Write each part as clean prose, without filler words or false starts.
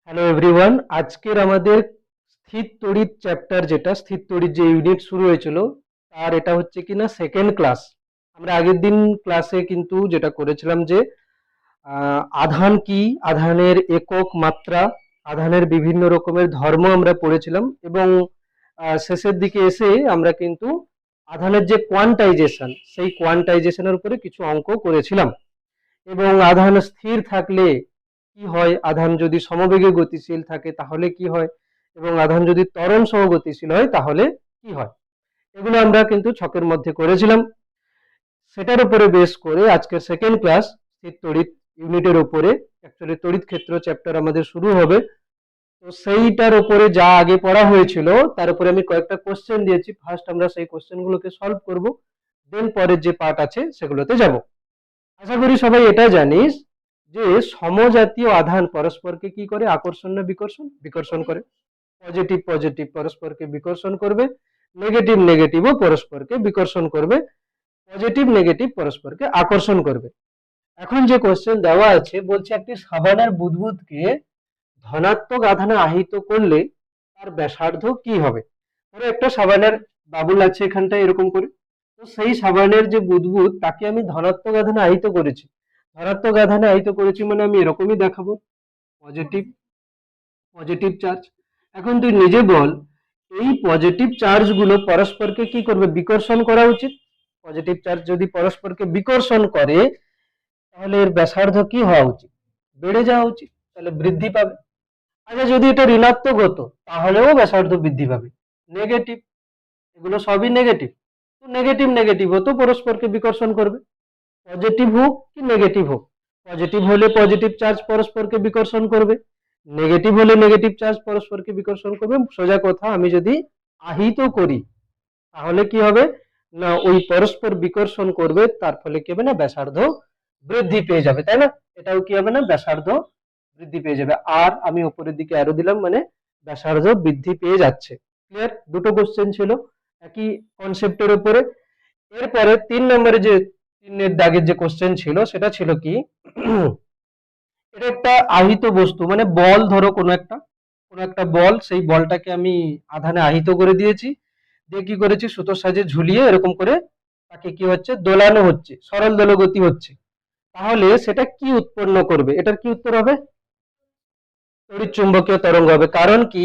Hello everyone, আজকের আমাদের স্থির তড়িৎ চ্যাপ্টার, যেটা স্থির তড়িৎ যে ইউনিট শুরু হয়েছিল তার এটা হচ্ছে কিনা সেকেন্ড ক্লাস। আমরা আগের দিন ক্লাসে কিন্তু যেটা করেছিলাম যে আধান কি, আধানের একক মাত্রা, আধানের বিভিন্ন রকমের ধর্ম আমরা পড়েছিলাম এবং শেষের দিকে এসে আমরা কিন্তু আধানের যে কোয়ান্টাইজেশন, সেই কোয়ান্টাইজেশনের উপরে কিছু অঙ্ক করেছিলাম এবং আধান স্থির থাকলে কি হয়, আধান যদি সমবেগে গতিশীল থাকে তাহলে কি হয়, এবং আধান যদি ত্বরণ সহ গতিশীল হয় তাহলে কি হয়, এগুলো আমরা কিন্তু ছকের মধ্যে করেছিলাম। সেটার উপরে বেস করে আজকের সেকেন্ড ক্লাস স্থির তড়িৎ ইউনিটের উপরে, অ্যাকচুয়ালি তড়িৎ ক্ষেত্র চ্যাপ্টার আমাদের শুরু হবে। তো সেইটার উপরে যা আগে পড়া হয়েছিল তার উপরে আমি কয়েকটা কোশ্চেন দিয়েছি। ফার্স্ট আমরা সেই কোশ্চেনগুলোকে সলভ করব, দেন পরের যে পার্ট আছে সেগুলোতে যাব। আশা করি সবাই এটা জানিস যে সমজাতীয় আধান পরস্পরকে কি করে, আকর্ষণ না বিকর্ষণ? বিকর্ষণ করে। পজিটিভ পজিটিভ পরস্পরকে বিকর্ষণ করবে, নেগেটিভ নেগেটিভও পরস্পরকে বিকর্ষণ করবে, পজিটিভ নেগেটিভ পরস্পরকে আকর্ষণ করবে। এখন যে কোশ্চেন দেওয়া আছে, বলছে একটি সাবানের বুদবুদকে ধনাত্মক আধানে আহিত করলে তার ব্যাসার্ধ কি হবে। ধরো একটা সাবানের বাবুল আছে এখানটায় এরকম করে, তো সেই সাবানের যে বুদবুদ তাকে আমি ধনাত্মক আধানে আহিত করেছি। ধনাত্মক আধানে আহিত করেছি মানে আমি এরকমই দেখাবো, পজিটিভ পজিটিভ চার্জ। এখন তুই নিজে বল, এই পজিটিভ চার্জ গুলো পরস্পরকে কি করবে, বিকর্ষণ করা উচিত। পজিটিভ চার্জ যদি পরস্পরকে বিকর্ষণ করে তাহলে এর ব্যাসার্ধ কি হওয়া উচিত, বেড়ে যাওয়া উচিত, তাহলে বৃদ্ধি পাবে। আচ্ছা যদি এটা ঋণাত্মক হতো তাহলেও ব্যাসার্ধ বৃদ্ধি পাবে। নেগেটিভ, এগুলো সবই নেগেটিভ, তো নেগেটিভ নেগেটিভ হতো পরস্পরকে বিকর্ষণ করবে। পজিটিভ হোক কি নেগেটিভ হোক, পজিটিভ হলে পজিটিভ চার্জ পরস্পরকে বিকর্ষণ করবে, নেগেটিভ হলে নেগেটিভ চার্জ পরস্পরকে বিকর্ষণ করবে। সোজা কথা, আমি যদি আহিত করি তাহলে কি হবে না, ওই পরস্পর বিকর্ষণ করবে, তার ফলে কি হবে না, ব্যাসার্ধ বৃদ্ধি পেয়ে যাবে, তাই না? এটাও কি হবে না, ব্যাসার্ধ বৃদ্ধি পেয়ে যাবে। আর আমি উপরের দিকে অ্যারো দিলাম, মানে ব্যাসার্ধ বৃদ্ধি পেয়ে যাচ্ছে। ক্লিয়ার? দুটো কোশ্চেন ছিল একই কনসেপ্টের উপরে। এরপরে 3 নম্বরে যে 3 দাগের যে কোশ্চেন ছিল সেটা ছিল কি, এটা একটা আহিত বস্তু মানে বল, ধরো কোনো একটা বল, সেই বলটাকে আমি আধানে আহিত করে দিয়েছি, দিয়ে কি করেছি, সুতোর সাহায্যে ঝুলিয়ে এরকম করে তাকে কি হচ্ছে, দোলানো হচ্ছে, সরল দোলগতি হচ্ছে। তাহলে সেটা কি উৎপন্ন করবে, এটার কি উত্তর হবে, তড়িৎ চুম্বকীয় তরঙ্গ হবে। কারণ কি,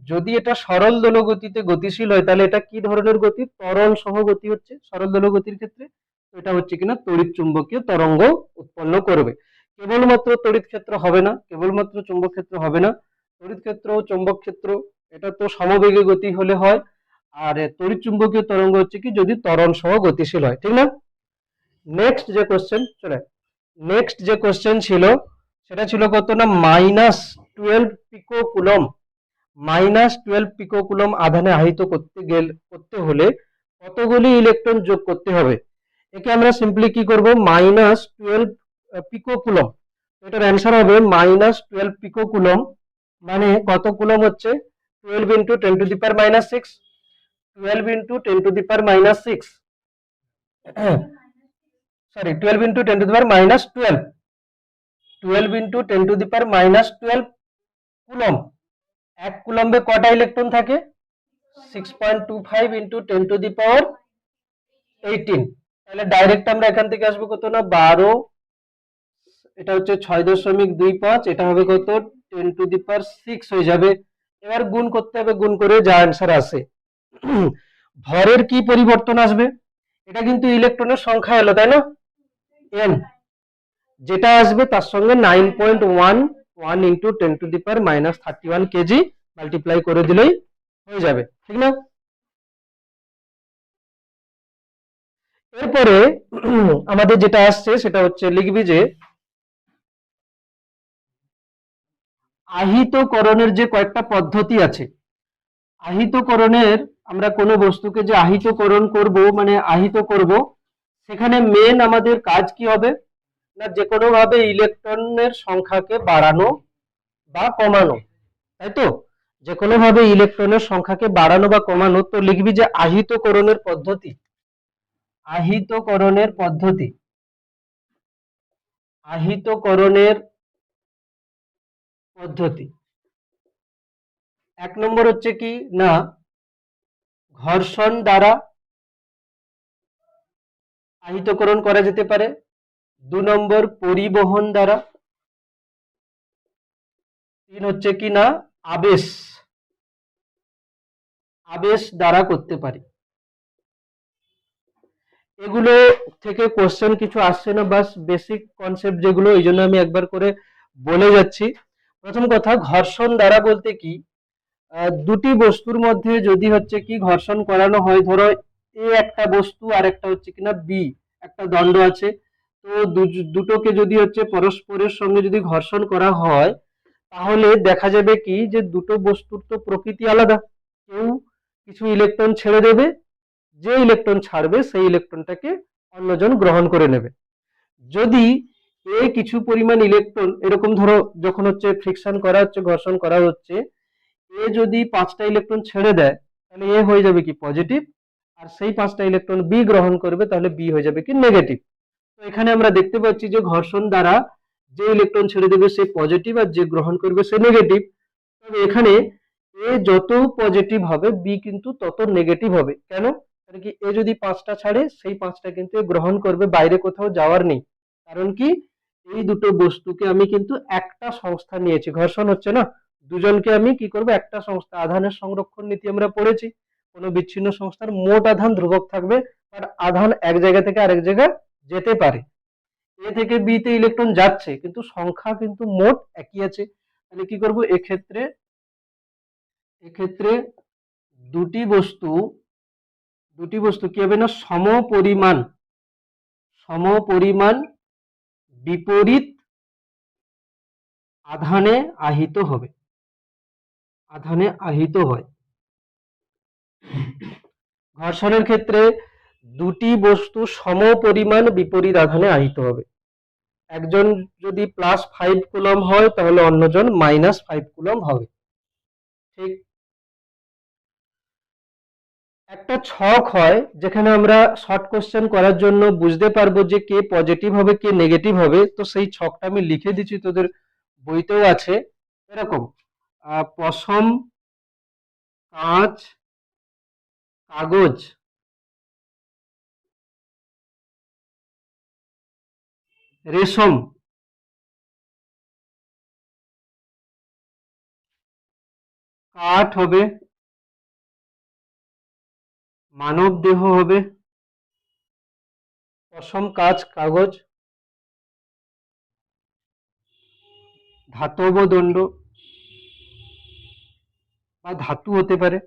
যদি এটা সরল দোলগতিতে গতিশীল হয় তাহলে এটা কি ধরনের গতি, ত্বরণ সহ গতি হচ্ছে সরল দোলগতির ক্ষেত্রে, এটা হচ্ছে কিনা তড়িৎ চুম্বকীয় তরঙ্গ উৎপন্ন করবে। কেবলমাত্র তড়িৎ ক্ষেত্র হবে না, কেবলমাত্র চুম্বক ক্ষেত্র হবে না, তড়িৎ ক্ষেত্র চুম্বক ক্ষেত্র এটা তো সমবেগে গতি হলে হয়, আর তড়িৎ চুম্বকীয় তরঙ্গ হচ্ছে কি যদি ত্বরণ সহ গতিশীল হয়, ঠিক না? নেক্সট যে কোশ্চেন চলে, নেক্সট যে কোশ্চেন ছিল সেটা ছিল কত না, -12 পিকো কুলম। -12 পিকো কুলম আধানে আহিত করতে হলে কতগুলি ইলেকট্রন যোগ করতে হবে। একে আমরা সিম্পলি কি করব, -12 পিকো কুলম, এটার অ্যান্সার হবে -12 পিকো কুলম, মানে কত কুলম হচ্ছে, 12 into 10 to the power -6, 12 into 10 to the power -6, sorry 12 into 10 to the power -12, 12 into 10 to the power -12 coulomb. এক কুলম্বে কটা ইলেকট্রন থাকে, 6.25 ইন্টু 10 টু দি পাওয়ার 18। তাহলে ডাইরেক্ট আমরা এখান থেকে আসবো কত না, 12, এটা হচ্ছে 6.25, এটা হবে কত, 10 টু দি পাওয়ার 6 হয়ে যাবে। এবার গুণ করতে হবে, গুণ করে যা অ্যান্সার আসে। ভরের কি পরিবর্তন আসবে, এটা কিন্তু ইলেকট্রনের সংখ্যা এলো, তাই না, n, যেটা আসবে তার সঙ্গে 9.11 into 10 to the power -31 KG multiply করে দিলেই হয়ে যাবে, ঠিক না? এরপরে আমাদের যেটা আসছে সেটা হচ্ছে, লিখবি যে আহিতকরণের যে কয়েকটা পদ্ধতি আছে। আহিতকরণের, আমরা কোনো বস্তুকে যে আহিতকরণ করব মানে আহিত করব, সেখানে মেন আমাদের কাজ কি হবে না, যে কোনো ভাবে ইলেকট্রনের সংখ্যাকে বাড়ানো বা কমানো, তাই তো? যে কোনো ভাবে ইলেকট্রনের সংখ্যাকে বাড়ানো বা কমানো। তো লিখবি যে আহিতকরণের পদ্ধতি, আহিতকরণের পদ্ধতি, আহিতকরণের পদ্ধতি। এক নম্বর হচ্ছে কি না ঘর্ষণ দ্বারা আহিতকরণ করা যেতে পারে, 2 নম্বর পরিবহন দ্বারা, 3 হচ্ছে কি না আবেশ আবেশ দ্বারা করতে পারি। এগুলো থেকে কোশ্চেন কিছু আসছে না, বাস বেসিক কনসেপ্ট যেগুলো, এই জন্য আমি একবার করে বলে যাচ্ছি। প্রথম কথা, ঘর্ষণ দ্বারা বলতে কি, দুটি বস্তুর মধ্যে যদি হচ্ছে কি ঘর্ষণ করানো হয়, ধরো এ একটা বস্তু আর একটা হচ্ছে কিনা বি, একটা দণ্ড আছে, তো দুটোকে যদি হচ্ছে পরস্পরের সঙ্গে যদি ঘর্ষণ করা হয়, তাহলে দেখা যাবে কি যে দুটো বস্তুর তো প্রকৃতি আলাদা, কেউ কিছু ইলেকট্রন ছেড়ে দেবে, যে ইলেকট্রন ছাড়বে সেই ইলেকট্রনটাকে অন্যজন গ্রহণ করে নেবে। যদি এ কিছু পরিমাণ ইলেকট্রন এরকম ধরো যখন হচ্ছে ফ্রিকশন করা হচ্ছে, ঘর্ষণ করা হচ্ছে, এ যদি 5টা ইলেকট্রন ছেড়ে দেয়, তাহলে এ হয়ে যাবে কি পজিটিভ, আর সেই 5টা ইলেকট্রন বি গ্রহণ করবে, তাহলে বি হয়ে যাবে কি নেগেটিভ। তো এখানে আমরা দেখতে পাচ্ছি যে ঘর্ষণ দ্বারা যে ইলেকট্রন ছেড়ে দেবে সে পজিটিভ, আর যে গ্রহণ করবে সে নেগেটিভ। তবে এখানে এ যত পজিটিভ হবে বি কিন্তু তত নেগেটিভ হবে। কেন? কারণ কি এ যদি 5টা ছাড়ে সেই 5টা কিন্তু এ গ্রহণ করবে, বাইরে কোথাও যাওয়ার নেই। কারণ কি এই দুটো বস্তুকে আমি কিন্তু একটা সংস্থা নিয়েছি, ঘর্ষণ হচ্ছে না, দুজনকে আমি কি করব একটা সংস্থা, আধানের সংরক্ষণ নীতি আমরা পড়েছি, কোনো বিচ্ছিন্ন সংস্থার মোট আধান ধ্রুবক থাকবে, আর আধান এক জায়গা থেকে আরেক জায়গায় যেতে পারে। এ থেকে বি তে ইলেকট্রন যাচ্ছে কিন্তু সংখ্যা কিন্তু মোট একই আছে। তাহলে কি করব, এক্ষেত্রে এক্ষেত্রে দুটি বস্তু কি হবে না সমপরিমাণ বিপরীত আধানে আহিত হবে, আধানে আহিত হয়। ঘর্ষণের ক্ষেত্রে দুটি বস্তু সমপরিমাণ বিপরীত আধানে আহিত হবে। একজন যদি +5 কুলম্ব হয় তাহলে অন্যজন -5 কুলম্ব হবে। ঠিক একটা ছক হয় যেখানে আমরা শর্ট কোশ্চেন করার জন্য বুঝতে পারবো যে কে পজিটিভ হবে কে নেগেটিভ হবে, তো সেই ছকটা আমি লিখে দিচ্ছি, তোদের বইতেও আছে এরকম, পশম, কাঁচ, কাগজ, রেশম, কাঠ হবে, মানব দেহ হবে, পশম, কাঁচ, কাগজ, ধাতব দণ্ড বা ধাতু হতে পারে,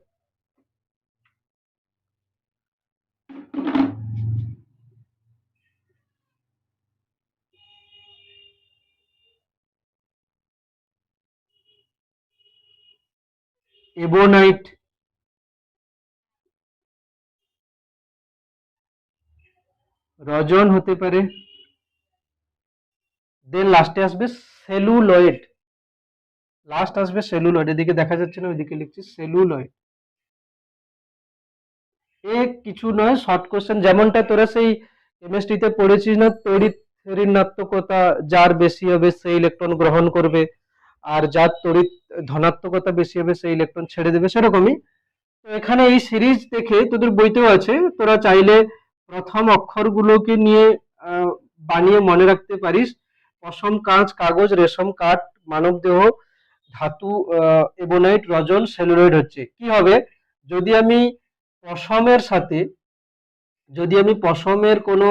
এবোনাইট, রজন হতে পারে, দেন লাস্টে আসবে সেলুলয়েড, এদিকে দেখা যাচ্ছে না, ওইদিকে লিখছি সেলুলয়েড। এ কিছু নয়, শর্ট কোশ্চেন, যেমনটা তোরা সেই কেমিস্ট্রিতে পড়েছিস না, তড়িৎ ঋণাত্মকতা যার বেশি হবে সেই ইলেকট্রন গ্রহণ করবে, আর যার তড়িৎ ধনাত্মকতা বেশি হবে সেই ইলেকট্রন ছেড়ে দেবে, সেরকমই। তো এখানে এই সিরিজ দেখে তোদের বইতেও আছে, তোরা চাইলে প্রথম অক্ষরগুলোকে নিয়ে বানিয়ে মনে রাখতে পারিস। পশম, কাঁচ, কাগজ, রেশম, কাঠ, মানবদেহ, ধাতু, এবোনাইট, রজন, সেলুলয়েড হচ্ছে কি হবে, যদি আমি পশমের সাথে কোনো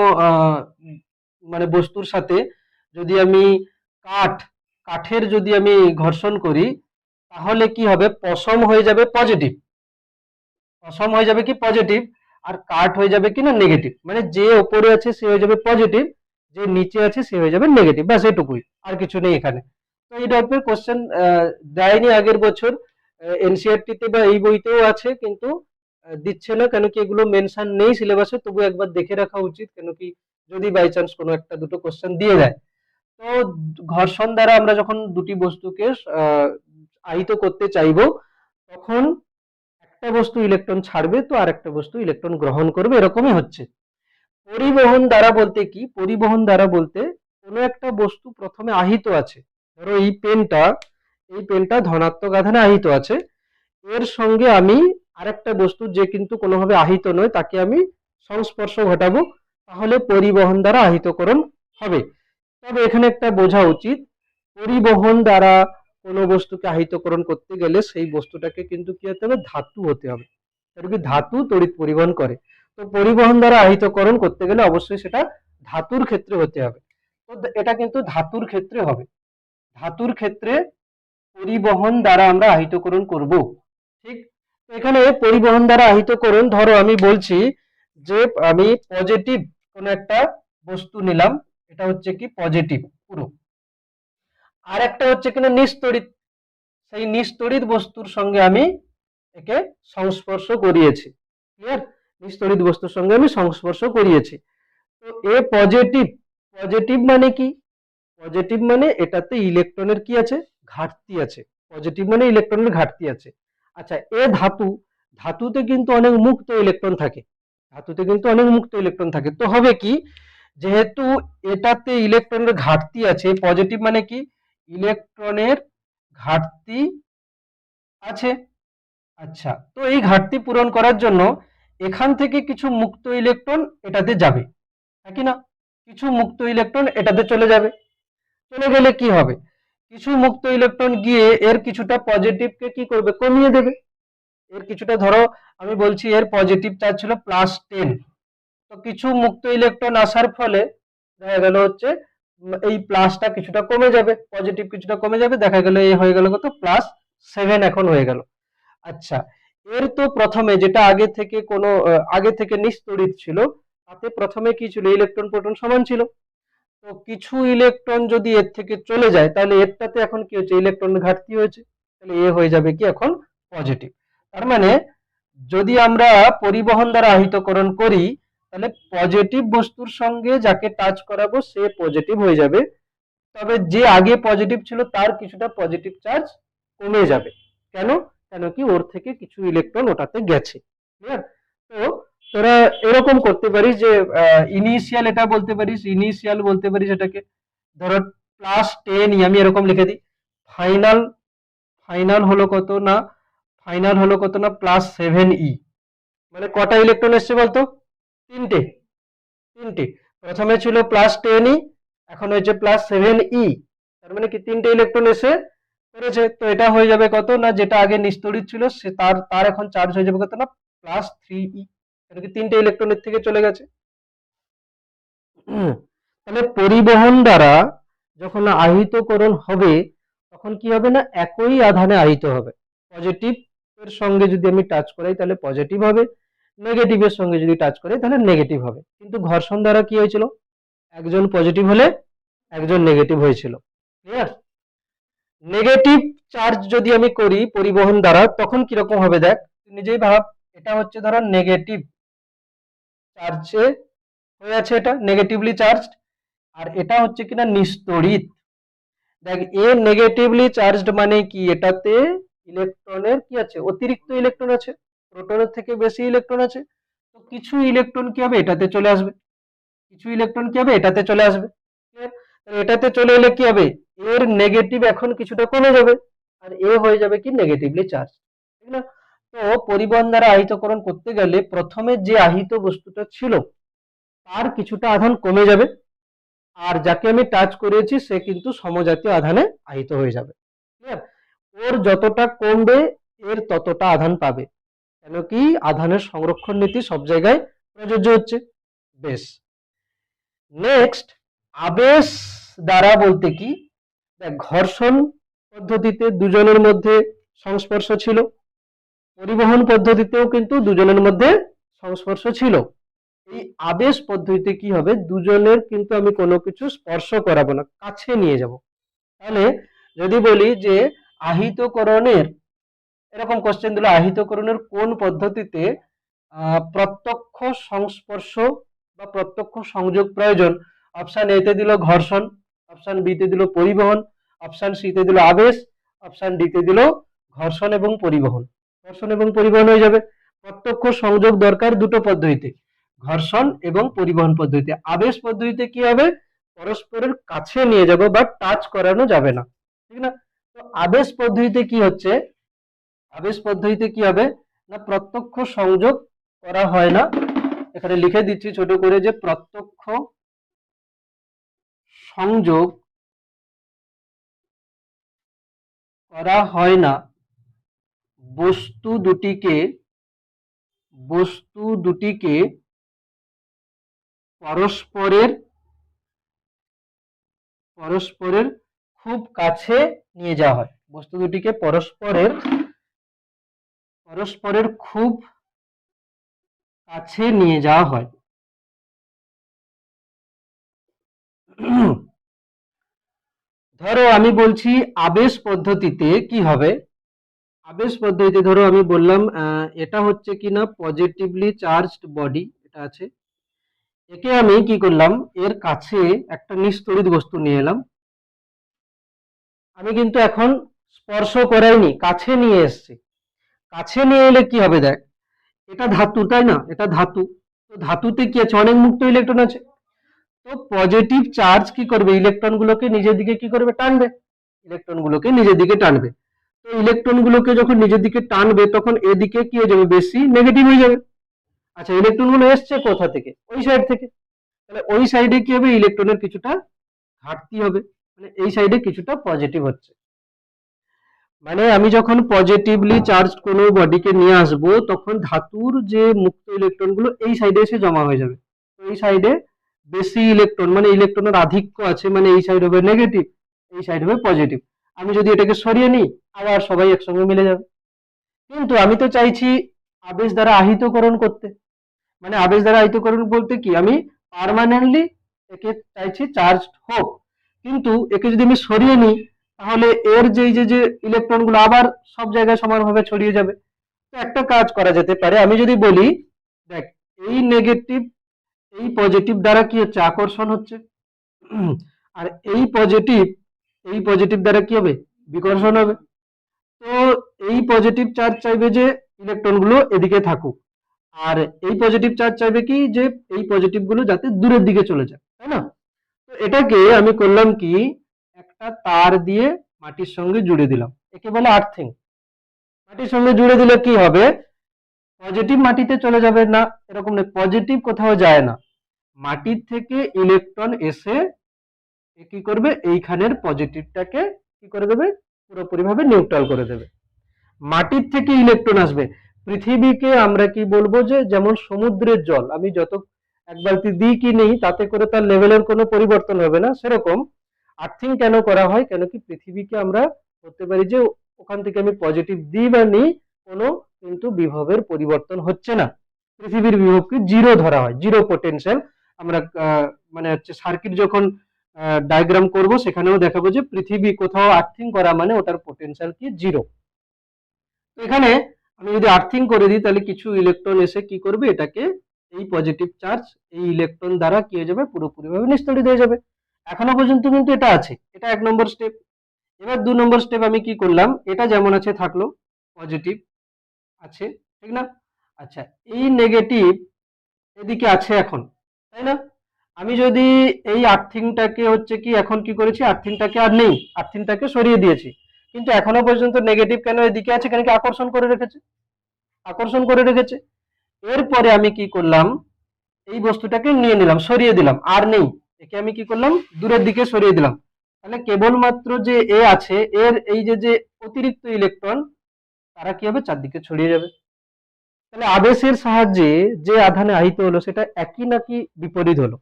মানে বস্তুর সাথে যদি আমি কাঠের যদি আমি ঘর্ষণ করি, তাহলে কি হবে, পশম হয়ে যাবে পজিটিভ, আর কাঠ হয়ে যাবে কি না নেগেটিভ, মানে যে উপরে আছে সে হয়ে যাবে পজিটিভ, যে নিচে আছে সে হয়ে যাবে নেগেটিভ, ব্যাস এটুকুই, আর কিছু নেই এখানে। তো এই টাইপের কোশ্চেন দেয়নি আগের বছর, এনসিইআরটি তে বা এই বইতেও আছে, কিন্তু দিচ্ছে না, কেন কি এগুলো মেনশন নেই সিলেবাসে, তবু একবার দেখে রাখা উচিত, কেন কি যদি বাই চান্স কোনো একটা দুটো কোশ্চেন দিয়ে দেয়। তো ঘর্ষণ দ্বারা আমরা যখন দুটি বস্তুকে আহিত করতে চাইবো, তখন একটা বস্তু ইলেকট্রন ছাড়বে তো আর একটা বস্তু ইলেকট্রন গ্রহণ করবে, এরকমই হচ্ছে। পরিবহন দ্বারা বলতে কি, পরিবহন দ্বারা বলতে কোনো একটা বস্তু প্রথমে আহিত আছে, ধরো এই পেনটা ধনাত্মক আধানে আহিত আছে, এর সঙ্গে আমি আরেকটা বস্তু যে কিন্তু কোনোভাবে আহিত নয় তাকে আমি সংস্পর্শ ঘটাবো, তাহলে পরিবহন দ্বারা আহিতকরণ হবে। তবে এখানে একটা বোঝা উচিত, পরিবহন দ্বারা কোনো বস্তুকে আহিতকরণ করতে গেলে সেই বস্তুটাকে কিন্তু কি হতে হবে, ধাতু হতে হবে। কারণ কি ধাতু তড়িৎ পরিবহন করে। তো পরিবহন দ্বারা আহিতকরণ করতে গেলে অবশ্যই সেটা ধাতুর ক্ষেত্রে হতে হবে। তো এটা কিন্তু ধাতুর ক্ষেত্রে হবে। ধাতুর ক্ষেত্রে পরিবহন দ্বারা আমরা আহিতকরণ করব। ঠিক, এখানে পরিবহন দ্বারা আহিতকরণ, ধরো আমি বলছি যে আমি পজিটিভ কোন একটা বস্তু নিলাম, এটা হচ্ছে কি পজিটিভ পুরো, আর একটা হচ্ছে কিনা নিস্তড়িৎ, সেই নিস্তড়িৎ বস্তুর সঙ্গে আমি একে সংস্পর্শ করিয়েছি। ক্লিয়ার? নিস্তড়িৎ বস্তুর সঙ্গে আমি সংস্পর্শ করিয়েছি। তো এ পজিটিভ, পজিটিভ মানে কি, পজিটিভ মানে এটাতে ইলেকট্রনের কি আছে, ঘাটতি আছে। পজিটিভ মানে ইলেকট্রনের ঘাটতি আছে। আচ্ছা, এ ধাতু, ধাতুতে কিন্তু অনেক মুক্ত ইলেকট্রন থাকে, ধাতুতে কিন্তু অনেক মুক্ত ইলেকট্রন থাকে। তো হবে কি, যেহেতু এটাতে ইলেকট্রনের ঘাটতি আছে, পজিটিভ মানে কি ইলেকট্রনের ঘাটতি আছে। আচ্ছা, তো এই ঘাটতি পূরণ করার জন্য এখান থেকে কিছু মুক্ত ইলেকট্রন এটাতে যাবে, নাকি না? কিছু মুক্ত ইলেকট্রন এটাতে চলে যাবে। চলে গেলে কি হবে, কিছু মুক্ত ইলেকট্রন গিয়ে এর কিছুটা পজিটিভকে কি করবে, কমিয়ে দেবে। এর কিছুটা, ধরো আমি বলছি এর পজিটিভ চার্জ ছিল +10, তো কিছু মুক্ত ইলেকট্রন আসার ফলে দেখা গেল হচ্ছে এই প্লাসটা কিছুটা কমে যাবে, পজিটিভ কিছুটা কমে যাবে, দেখা গেল এই হয়ে গেল কত, +7 এখন হয়ে গেল। আচ্ছা, এর তো প্রথমে যেটা আগে থেকে কোনো আগে থেকে নিস্তড়িৎ ছিল, তাতে প্রথমে কি ছিল, ইলেকট্রন প্রোটন সমান ছিল। তো কিছু ইলেকট্রন যদি এর থেকে চলে যায়, তাহলে এরটাতে এখন কি হচ্ছে, ইলেকট্রনের ঘাটতি হয়েছে, তাহলে এ হয়ে যাবে কি এখন পজিটিভ। তার মানে যদি আমরা পরিবহন দ্বারা আহিতকরণ করি, তাহলে পজিটিভ বস্তুর সঙ্গে যাকে টাচ করাবো সে পজিটিভ হয়ে যাবে, তবে যে আগে পজিটিভ ছিল তার কিছুটা পজিটিভ চার্জ কমে যাবে। কেন? কেন কি ওর থেকে কিছু ইলেকট্রন ওটাতে গেছে। ক্লিয়ার? তো তোরা এরকম করতে পারিস যে ইনিশিয়াল, এটা বলতে পারিস ইনিশিয়াল, বলতে পারিস এটাকে, ধরো +10, আমি এরকম লিখে দিই। ফাইনাল, ফাইনাল হলো কত না, ফাইনাল হলো কত না +7e, মানে কটা ইলেকট্রন এসছে বলতো, তিনটে, তিনটে। প্রথমে ছিল +10e, এখন হয়েছে +7e, তার মানে কি তিনটে ইলেকট্রন এসে করেছে। তো এটা হয়ে যাবে কত না, যেটা আগে নিস্তড়িৎ ছিল সে তার তার এখন চার্জ হয়ে যাবে কত না +3e, কারণ কি তিনটে ইলেকট্রনের থেকে চলে গেছে। তাহলে পরিবহন দ্বারা যখন আহিতকরণ হবে, তখন কি হবে না, একই আধানে আহিত হবে। পজিটিভ এর সঙ্গে যদি আমি টাচ করাই তাহলে পজিটিভ হবে, নেগেটিভের সঙ্গে যদি টাচ করাই তাহলে নেগেটিভ হবে। কিন্তু ঘর্ষণ দ্বারা কি হয়েছিল, একজন পজিটিভ হলে একজন নেগেটিভ হয়েছিল। ক্লিয়ার? নেগেটিভ চার্জ যদি আমি করি পরিবহন দ্বারা, তখন কিরকম হবে দেখ, তুই নিজেই ভাব। এটা হচ্ছে ধরো নেগেটিভ চার্জে হয়ে আছে, এটা নেগেটিভলি চার্জড, আর এটা হচ্ছে কিনা নিস্তড়িৎ। দেখ, এ নেগেটিভলি চার্জড মানে কি, এটাতে ইলেকট্রনের কি আছে, অতিরিক্ত ইলেকট্রন আছে, প্রোটনের থেকে বেশি ইলেকট্রন আছে। তো কিছু ইলেকট্রন কি হবে, এটাতে চলে আসবে, কিছু ইলেকট্রন কি হবে, এটাতে চলে আসবে। এটাতে চলে এলে কি হবে, এর নেগেটিভ এখন কিছুটা কমে যাবে, আর এ হয়ে যাবে কি নেগেটিভলি চার্জ। ঠিক না? তো পরিবহন দ্বারা আহিতকরণ করতে গেলে প্রথমে যে আহিত বস্তুটা ছিল তার কিছুটা আধান কমে যাবে, আর যাকে আমি টাচ করেছি সে কিন্তু সমজাতীয় আধানে আহিত হয়ে যাবে। ক্লিয়ার? ওর যতটা কমবে এর ততটা আধান পাবে, কেন কি আধানের সংরক্ষণ নীতি সব জায়গায় প্রযোজ্য হচ্ছে। বেশ, নেক্সট, আবেশ দ্বারা বলতে কি, দেখ ঘর্ষণ পদ্ধতিতে দুজনের মধ্যে সংস্পর্শ ছিল, পরিবহন পদ্ধতিতেও কিন্তু দুজনের মধ্যে সংস্পর্শ ছিল। এই আবেশ পদ্ধতিতে কি হবে, দুজনের কিন্তু আমি কোনো কিছু স্পর্শ করাবো না, কাছে নিয়ে যাব। তাহলে যদি বলি যে আহিতকরণের, এরকম কোশ্চেন দিল, আহিতকরণের কোন পদ্ধতিতে প্রত্যক্ষ সংস্পর্শ বা প্রত্যক্ষ সংযোগ প্রয়োজন, অপশন এ তে দিল ঘর্ষণ, অপশন বি তে দিল পরিবহন, অপশন সি তে দিল আবেশ, অপশন ডি তে দিল ঘর্ষণ এবং পরিবহন। ঘর্ষণ এবং পরিবহন হয়ে যাবে। প্রত্যক্ষ সংযোগ দরকার দুটো পদ্ধতিতে, ঘর্ষণ এবং পরিবহন পদ্ধতিতে। আবেশ পদ্ধতিতে কি হবে, পরস্পরের কাছে নিয়ে যাব, বাট টাচ করানো যাবে না। ঠিক না? তো আবেশ পদ্ধতিতে কি হচ্ছে, আবেশ পদ্ধতিতে কি হবে না, প্রত্যক্ষ সংযোগ করা হয় না। এখানে লিখে দিচ্ছি ছোট করে যে প্রত্যক্ষ সংযোগ করা হয় না বস্তু দুটিকে পরস্পরের পরস্পরের খুব কাছে নিয়ে যাওয়া হয়। বস্তু দুটিকে পরস্পরের খুব কাছে নিয়ে যাওয়া হয়। ধরো আমি বলছি আবেশ পদ্ধতিতে কি হবে। আবেশ পদ্ধতিতে ধরো আমি বললাম এটা হচ্ছে কিনা পজিটিভলি চার্জড বডি, এটা আছে। একে আমি কি করলাম, এর কাছে একটা নিস্তড়িত বস্তু নিয়ে এলাম। আমি কিন্তু এখন স্পর্শ করাইনি, কাছে নিয়ে এসেছি। কাছে নিয়ে এলে কি হবে দেখ, এটা ধাতু তাই না, এটা ধাতু। তো ধাতুতে কি আছে, অনেক মুক্ত ইলেকট্রন আছে। তো পজিটিভ চার্জ কি করবে, ইলেকট্রন গুলোকে নিজের দিকে কি করবে, টানবে। ইলেকট্রন গুলোকে নিজের দিকে টানবে। তো ইলেকট্রন গুলোকে যখন নিজের দিকে টানবে তখন এদিকে কি হয়ে যাবে, বেশি নেগেটিভ হয়ে যাবে। আচ্ছা, ইলেকট্রন গুলো এসছে কোথা থেকে, ওই সাইড থেকে। তাহলে ওই সাইডে কি হবে, ইলেকট্রনের কিছুটা ঘাটতি হবে, মানে এই সাইডে কিছুটা পজিটিভ হচ্ছে। মানে আমি যখন পজিটিভলি চার্জ কোনো বডিকে নিয়ে আসব তখন ধাতুর যে মুক্ত ইলেকট্রন গুলো এই সাইডে এসে জমা হয়ে যাবে। তো এই সাইডে বেশি ইলেকট্রন, মানে ইলেকট্রনের আধিক্য আছে, মানে এই সাইড হবে নেগেটিভ, এই সাইড হবে পজিটিভ। আমি যদি এটাকে সরিয়ে নিই আবার সবাই একসঙ্গে মিলে যাবে। কিন্তু আমি তো চাইছি আবেশ দ্বারা আহিতকরণ করতে। মানে আবেশ দ্বারা আহিতকরণ বলতে কি, আমি পার্মানেন্টলি একে চাইছি চার্জ হোক। কিন্তু একে যদি আমি সরিয়ে নিই তাহলে এর যে ইলেকট্রন গুলো আবার সব জায়গায় সমানভাবে ছড়িয়ে যাবে। তো একটা কাজ করা যেতে পারে, আমি যদি বলি দেখ, এই নেগেটিভ এই পজিটিভ দ্বারা কি হচ্ছে, আকর্ষণ হচ্ছে। আর এই পজিটিভ দ্বারা কি হবে, বিকর্ষণ হবে। তো এই পজিটিভ চার্জ চাইবে যে ইলেকট্রন গুলো এদিকে থাকুক, আর এই পজিটিভ চার্জ চাইবে কি যে এই পজিটিভ গুলো যাতে দূরের দিকে চলে যায়, তাই না। তো এটাকে আমি করলাম কি, একটা তার দিয়ে মাটির সঙ্গে জুড়ে দিলাম, একে বলে আর্থিং। মাটির সঙ্গে জুড়ে দিলে কি হবে, পজিটিভ মাটিতে চলে যাবে না, এরকম নয়, পজিটিভ কোথাও যায় না। মাটির থেকে ইলেকট্রন এসে কি করবে, এইখানের পজিটিভটাকে কি করে দেবে, পুরোপুরি ভাবে নিউট্রাল করে দেবে। মাটির থেকে ইলেকট্রন আসবে। পৃথিবীকে আমরা কি বলবো, যে যেমন সমুদ্রের জল আমি যত এক বালতি দিই কি নেই তাতে করে তার লেভেলের কোনো পরিবর্তন হবে না, সেরকম আর্থিং কেন করা হয়, কেন কি পৃথিবীকে আমরা করতে পারি যে ওখান থেকে আমি পজিটিভ দিই বা নিই, কোনো কিন্তু বিভবের পরিবর্তন হচ্ছে না। পৃথিবীর বিভবকে জিরো ধরা হয়, জিরো পোটেনশিয়াল। আমরা মানে হচ্ছে সার্কিট যখন ডায়াগ্রাম করব সেখানেও দেখাবো যে পৃথিবী কোথাও আর্থিং করা মানে ওটার পোটেনশিয়াল কি, জিরো। তো এখানে আমি যদি আর্থিং করে দিই তাহলে কিছু ইলেকট্রন এসে কি করবে, এটাকে এই পজিটিভ চার্জ এই ইলেকট্রন দ্বারা কি হয়ে যাবে, পুরোপুরিভাবে নিস্তড়িত হয়ে যাবে। এখনো পর্যন্ত কিন্তু এটা আছে, এটা 1 নম্বর স্টেপ। এবার 2 নম্বর স্টেপ আমি কি করলাম, এটা যেমন আছে থাকলো, পজিটিভ আছে, ঠিক না। আচ্ছা, এই নেগেটিভ এদিকে আছে এখন, তাই না। আমি যদি এই আর্থিংটাকে হচ্ছে কি, এখন কি করেছি, আর্থিংটাকে আর নেই, আর্থিংটাকে সরিয়ে দিয়েছি, কিন্তু এখনো পর্যন্ত নেগেটিভ কেন এদিকে আছে, কেন কি আকর্ষণ করে রেখেছে, আকর্ষণ করে রেখেছে। এরপরে আমি কি করলাম, এই বস্তুটাকে নিয়ে নিলাম, সরিয়ে দিলাম, আর নেই, একে আমি কি করলাম, দূরের দিকে সরিয়ে দিলাম। তাহলে কেবলমাত্র যে এ আছে, এর এই যে অতিরিক্ত ইলেকট্রন তারা কি হবে, চারদিকে ছড়িয়ে যাবে। তাহলে আবেশের সাহায্যে যে আধানে আহিত হলো সেটা একই নাকি বিপরীত হলো,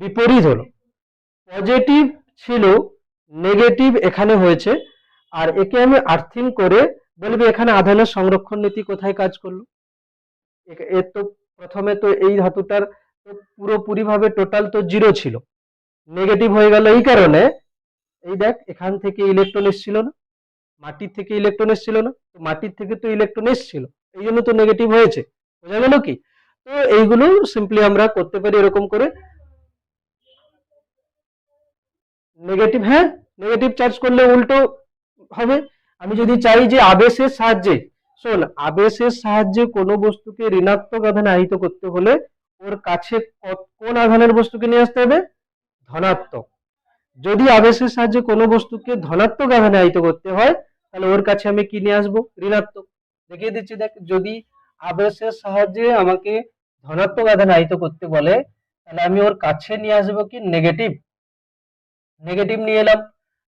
বিপরীত হলো। পজিটিভ ছিল, নেগেটিভ এখানে হয়েছে, আর একে আমি আর্থিং করে বলবি এখানে আধানের সংরক্ষণ নীতি কোথায় কাজ করলো। এর তো প্রথমে তো এই ধাতুটার তো পুরোপুরি ভাবে টোটাল তো জিরো ছিল, নেগেটিভ হয়ে গেল এই কারণে, এই দেখ এখান থেকে ইলেকট্রন এসেছিল না, মাটির থেকে ইলেকট্রন এসেছিল না, তো মাটির থেকে তো ইলেকট্রন এসেছিল, এই জন্য তো নেগেটিভ হয়েছে। বোঝা গেল কি। তো এইগুলো সিম্পলি আমরা করতে পারি এরকম করে, নেগেটিভ, হ্যাঁ, নেগেটিভ চার্জ করলে উল্টো হবে। আমি যদি চাই যে আবেশের সাহায্যে, শোন, আবেশের সাহায্যে কোনো বস্তুকে ঋণাত্মক আধানে আহিত করতে হলে ওর কাছে কোন আধানের বস্তুকে নিয়ে আসতে হবে, ধনাত্মক। যদি আবেশের সাহায্যে কোনো বস্তুকে ধনাত্মক আধানে আহিত করতে হয় তাহলে ওর কাছে আমি কি নিয়ে আসবো, ঋণাত্মক। দেখিয়ে দিচ্ছি, দেখ, যদি আবেশের সাহায্যে আমাকে ধনাত্মক আধান আহিত করতে বলে, তাহলে আমি ওর কাছে নিয়ে আসবো কি, নেগেটিভ। নেগেটিভ নিয়ে এলাম,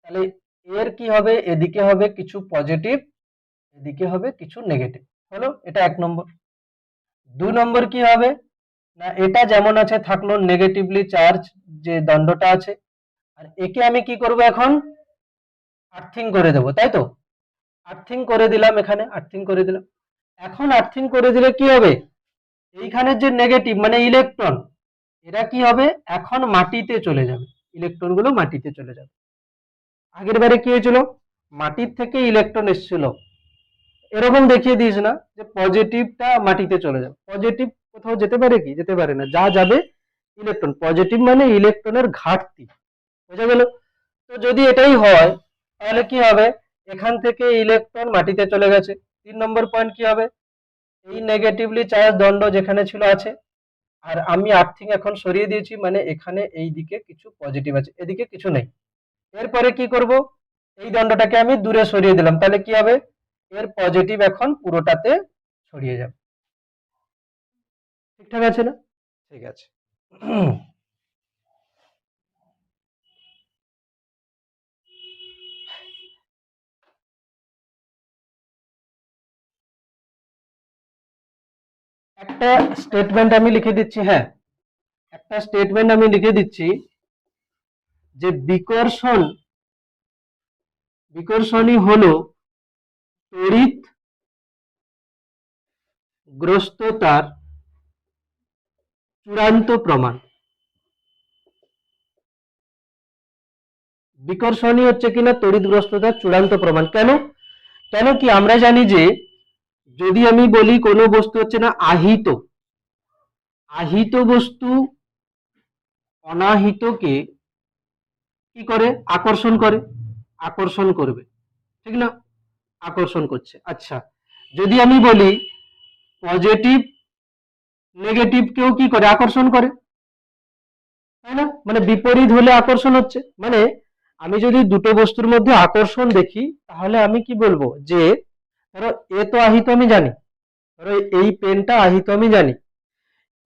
তাহলে এর কি হবে, এদিকে হবে কিছু পজিটিভ, এদিকে হবে কিছু নেগেটিভ। হলো, এটা 1 নম্বর। 2 নম্বর কি হবে না, এটা যেমন আছে থাকলো, নেগেটিভলি চার্জ যে দণ্ডটা আছে, আর একে আমি কি করব, এখন আর্থিং করে দেবো, তাই তো। আর্থিং করে দিলাম, এখানে আর্থিং করে দিলাম। এখন আর্থিং করে দিলে কি হবে, এইখানে যে নেগেটিভ মানে ইলেকট্রন, এরা কি হবে, এখন মাটিতে চলে যাবে, ইলেকট্রন গুলো মাটিতে চলে যাবে। আগের বারে কি হয়েছিল, মাটির থেকে ইলেকট্রন এসেছিল, এরকম দেখিয়ে দিস না যে পজিটিভটা মাটিতে চলে যাবে। পজিটিভ কোথাও যেতে পারে কি, যেতে পারে না, যা যাবে ইলেকট্রন। পজিটিভ মানে ইলেকট্রনের ঘাটতি, বোঝা গেল। তো যদি এটাই হয়, তাহলে কি হবে, এখান থেকে ইলেকট্রন মাটিতে চলে গেছে। 3 নম্বর পয়েন্ট কি হবে, এই নেগেটিভলি চার্জ দণ্ড যেখানে ছিল আছে, আর আমি আর্থিং এখন সরিয়ে দিয়েছি, মানে এখানে এই দিকে কিছু পজিটিভ আছে, এদিকে কিছু নেই। এরপরে কি করব, এই দণ্ডটাকে আমি দূরে সরিয়ে দিলাম, তাহলে কি হবে, এর পজিটিভ এখন পুরোটাতে ছড়িয়ে যাবে। ঠিকঠাক আছে না, ঠিক আছে। একটা স্টেটমেন্ট আমি লিখে দিচ্ছি, হ্যাঁ, একটা স্টেটমেন্ট আমি লিখে দিচ্ছি যে বিকর্ষণই হলো তড়িৎ গ্রস্ততার চূড়ান্ত প্রমাণ। বিকর্ষণই হচ্ছে কিনা তড়িৎগ্রস্ততার চূড়ান্ত প্রমাণ। কেন, কেন কি, আমরা জানি যে যদি আমি বলি কোনো বস্তু হচ্ছে না আহিত, আহিত বস্তু অনাহিতকে কি করে, আকর্ষণ করে, আকর্ষণ করবে, ঠিক না, আকর্ষণ করছে। আচ্ছা, যদি আমি বলি পজিটিভ নেগেটিভকেও কি করে, আকর্ষণ করে, তাই না, মানে বিপরীত হলে আকর্ষণ হচ্ছে। মানে আমি যদি দুটো বস্তুর মধ্যে আকর্ষণ দেখি, তাহলে আমি কি বলবো, যে ধরো এ তো আহিত আমি জানি, ধরো এই পেনটা আহিত আমি জানি,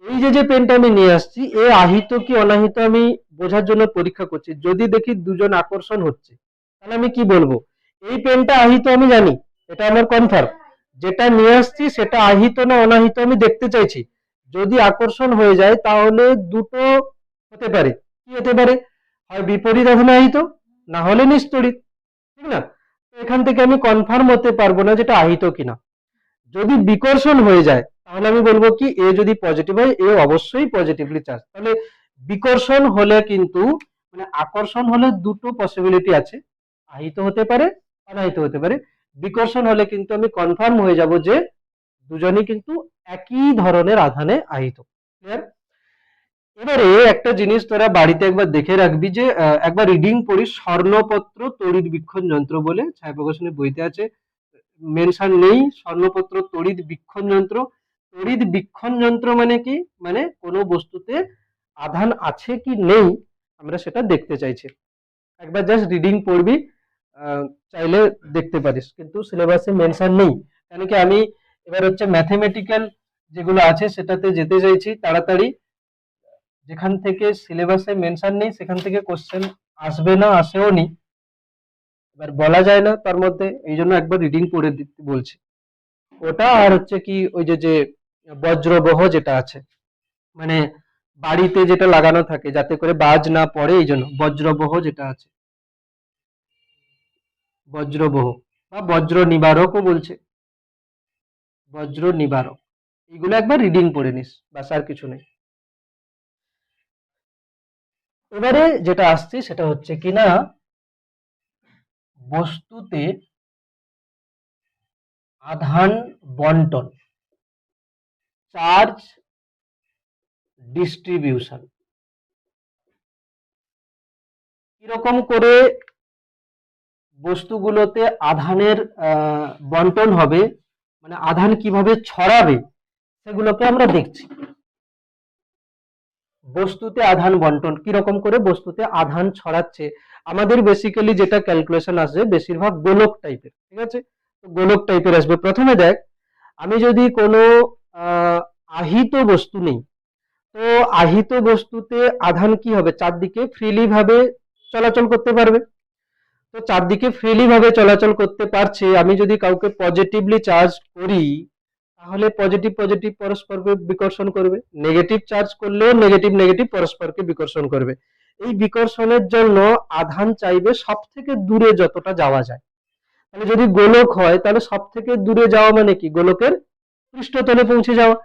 এই যে যে পেনটা আমি নিয়ে আসছি, এ আহিত কি অনাহিত আমি বোঝার জন্য পরীক্ষা করছি। যদি দেখি দুজন আকর্ষণ হচ্ছে, তাহলে আমি কি বলবো, এই পেনটা আহিত আমি জানি, এটা আমার কনফার্ম। যেটা নিয়ে আসছি সেটা আহিত না অনাহিত আমি দেখতে চাইছি। যদি আকর্ষণ হয়ে যায়, তাহলে দুটো হতে পারে, কি হতে পারে, হয় বিপরীত আধানে আহিত, না হলে নিস্তড়িত, ঠিক না। এখান থেকে আমি কনফার্ম হতে পারবো না যেটা আহিত কিনা। যদি বিকর্ষণ হয়ে যায়, তাহলে আমি বলবো কি, এ যদি পজিটিভ হয়, এ অবশ্যই পজিটিভলি চার্জ। তাহলে বিকর্ষণ হলে কিন্তু, মানে আকর্ষণ হলে দুটো পসিবিলিটি আছে, আহিত হতে পারে, অনাহিত হতে পারে। বিকর্ষণ হলে কিন্তু আমি কনফার্ম হয়ে যাব যে দুজনই কিন্তু একই ধরনের আধানে আহিত। ক্লিয়ার। এবারে একটা জিনিস তোরা বাড়িতে একবার দেখে রাখবি, যে একবার রিডিং পড়িস, স্বর্ণপত্র তড়িৎ বীক্ষণ যন্ত্র বলে ছায়াপ্রকাশনের বইতে আছে, মেনশন নেই, স্বর্ণপত্র তড়িৎ বীক্ষণ যন্ত্র। তড়িৎ বীক্ষণ যন্ত্র মানে কি, মানে কোনো বস্তুতে আধান আছে কি নেই আমরা সেটা দেখতে চাইছি। একবার জাস্ট রিডিং পড়বি, চাইলে দেখতে পারিস, কিন্তু সিলেবাসে মেনশন নেই। কেন কি, আমি এবার হচ্ছে ম্যাথমেটিক্যাল যেগুলো আছে সেটাতে যেতে চাইছি তাড়াতাড়ি। যেখান থেকে সিলেবাসে মেনশন নেই সেখান থেকে কোশ্চেন আসবে না, আসেও নি, এবার বলা যায় না তার মধ্যে, এই জন্য একবার রিডিং পড়ে দিতে বলছি। ওটা আর হচ্ছে কি, ওই যে যে বজ্রবহ যেটা আছে, মানে বাড়িতে যেটা লাগানো থাকে যাতে করে বাজ না পড়ে, এই জন্য বজ্রবহ যেটা আছে, বজ্রবহ বা বজ্র নিবারকও বলছে, বজ্র নিবারক, এইগুলো একবার রিডিং পড়ে নিস, বাস, আর কিছু নেই। এবারে যেটা আসছে সেটা হচ্ছে কিনা, বস্তুতে আধান বন্টন, চার্জ ডিস্ট্রিবিউশন, কিরকম করে বস্তুগুলোতে আধানের বন্টন হবে, মানে আধান কিভাবে ছড়াবে, সেগুলোকে আমরা দেখছি। বস্তুতে আধান বন্টন, কি রকম করে বস্তুতে আধান ছড়াচ্ছে। আমাদের বেসিক্যালি যেটা ক্যালকুলেশন আসবে বেশিরভাগ গোলক টাইপের, ঠিক আছে? তো গোলক টাইপের আসবে। প্রথমে দেখ, আমি যদি কোনো আহিত বস্তু নেই, তো আহিত বস্তুতে আধান কি হবে, চারদিকে ফ্রিলি ভাবে চলাচল করতে পারবে। তো চারদিকে ফ্রিলি ভাবে চলাচল করতে পারছে, আমি যদি কাউকে পজিটিভলি চার্জ করি তাহলে পজিটিভ পজিটিভ পরস্পরকে বিকর্ষণ করবে, নেগেটিভ চার্জ করলেও নেগেটিভ নেগেটিভ পরস্পরকে বিকর্ষণ করবে। এই বিকর্ষণের জন্য আধান চাইবে সব থেকে দূরে যতটা যাওয়া যায়। তাহলে যদি গোলক হয় তাহলে সব থেকে দূরে যাওয়া মানে কি, গোলকের পৃষ্ঠতলে পৌঁছে যাওয়া।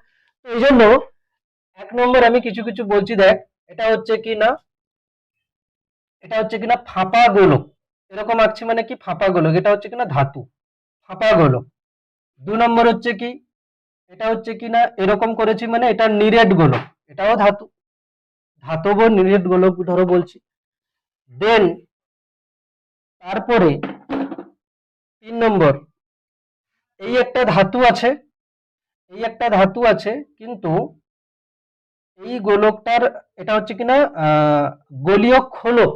তো এই জন্য 1 নম্বর আমি কিছু কিছু বলছি, দেখ এটা হচ্ছে কি না, এটা হচ্ছে কিনা ফাঁপা গোলক, এরকম আঁকছি মানে কি ফাঁপা গোলক, এটা হচ্ছে কিনা ধাতু, ফাঁপা গোলক। 2 নম্বর হচ্ছে কি, এটা হচ্ছে কিনা এরকম করেছি মানে এটা নিরেট গোলক, এটাও ধাতু, ধাতব নিরেট গোলক ধরো বলছি। দেন তারপরে 3 নম্বর, এই একটা ধাতু আছে, এই একটা ধাতু আছে, কিন্তু এই গোলকটার এটা হচ্ছে কিনা গোলীয় খোলক,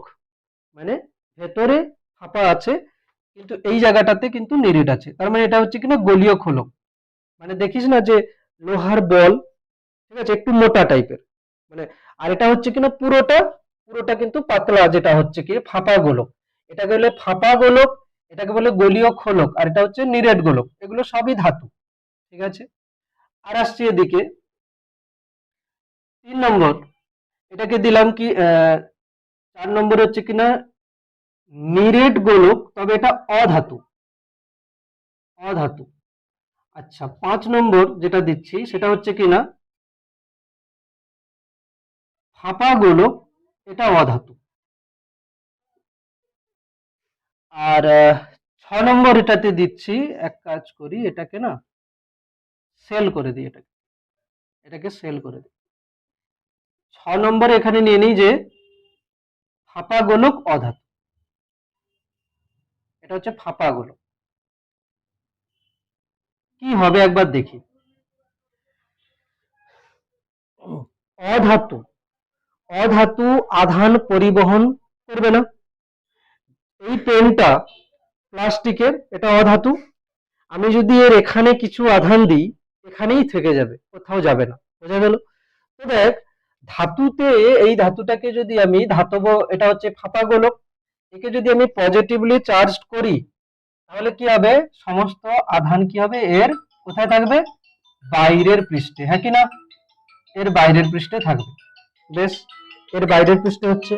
মানে ভেতরে ফাঁপা আছে কিন্তু এই জায়গাটাতে কিন্তু নিরেট আছে, তার মানে এটা হচ্ছে কিনা গোলীয় খোলক। মানে দেখিস না যে লোহার বল, ঠিক আছে, একটু মোটা টাইপের, মানে আর এটা হচ্ছে কিনা পুরোটা, পুরোটা কিন্তু পাতলা, যেটা হচ্ছে কি ফাঁপা গোলক। এটাকে বলে ফাঁপা গোলক, এটাকে বলে গোলীয় খোলক, আর এটা হচ্ছে নিরেট গোলক, এগুলো সবই ধাতু, ঠিক আছে। আর আসছি এদিকে 3 নম্বর, এটাকে দিলাম কি 4 নম্বর হচ্ছে কিনা নিরেট গোলক, তবে এটা অধাতু, অধাতু। আচ্ছা 5 নম্বর যেটা দিচ্ছি সেটা হচ্ছে কিনা ফাঁপা গোলক, এটা অধাতু। আর 6 নম্বর এটাতে দিচ্ছি, এক কাজ করি এটাকে না সেল করে দিই, এটাকে এটাকে সেল করে দিই। 6 নম্বরে এখানে নিয়ে নিই যে ফাঁপা গোলক অধাতু, এটা হচ্ছে ফাঁপা গোলক। কি হবে একবার দেখি। অধাতু, অধাতু আধান পরিবহন করবে না। এই পেনটা প্লাস্টিকের, এটা অধাতু, আমি যদি এর এখানে কিছু আধান দিই এখানেই থেকে যাবে, কোথাও যাবে না, বোঝা গেল? তো দেখ, ধাতুতে এই ধাতুটাকে যদি আমি ধাতব, এটা হচ্ছে ফাঁপা গোলক, একে যদি আমি পজিটিভলি চার্জ করি তাহলে কি হবে, সমস্ত আধান কি হবে এর কোথায় থাকবে, বাইরের পৃষ্ঠে, হ্যাঁ কি না, এর বাইরের পৃষ্ঠে থাকবে। বেশ, এর বাইরের পৃষ্ঠে হচ্ছে,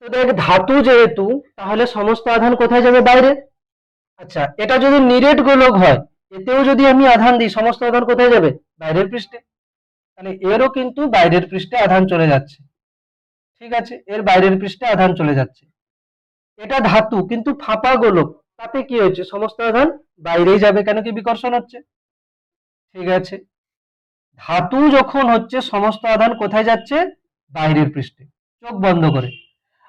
তো দেখ ধাতু যেহেতু তাহলে সমস্ত আধান কোথায় যাবে, বাইরে। আচ্ছা এটা যদি নিরেট গোলক হয়, এতেও যদি আমি আধান দিই সমস্ত আধান কোথায় যাবে, বাইরের পৃষ্ঠে, তাহলে এরও কিন্তু বাইরের পৃষ্ঠে আধান চলে যাচ্ছে, ঠিক আছে, এর বাইরের পৃষ্ঠে আধান চলে যাচ্ছে। এটা ধাতু কিন্তু ফাঁপা গোলক, তাতে কি হয়েছে, সমস্ত আধান বাইরেই যাবে, কেন কি বিকর্ষণ হচ্ছে, ঠিক আছে। ধাতু যখন হচ্ছে সমস্ত আধান কোথায় যাচ্ছে, বাইরের পৃষ্ঠে, চোখ বন্ধ করে।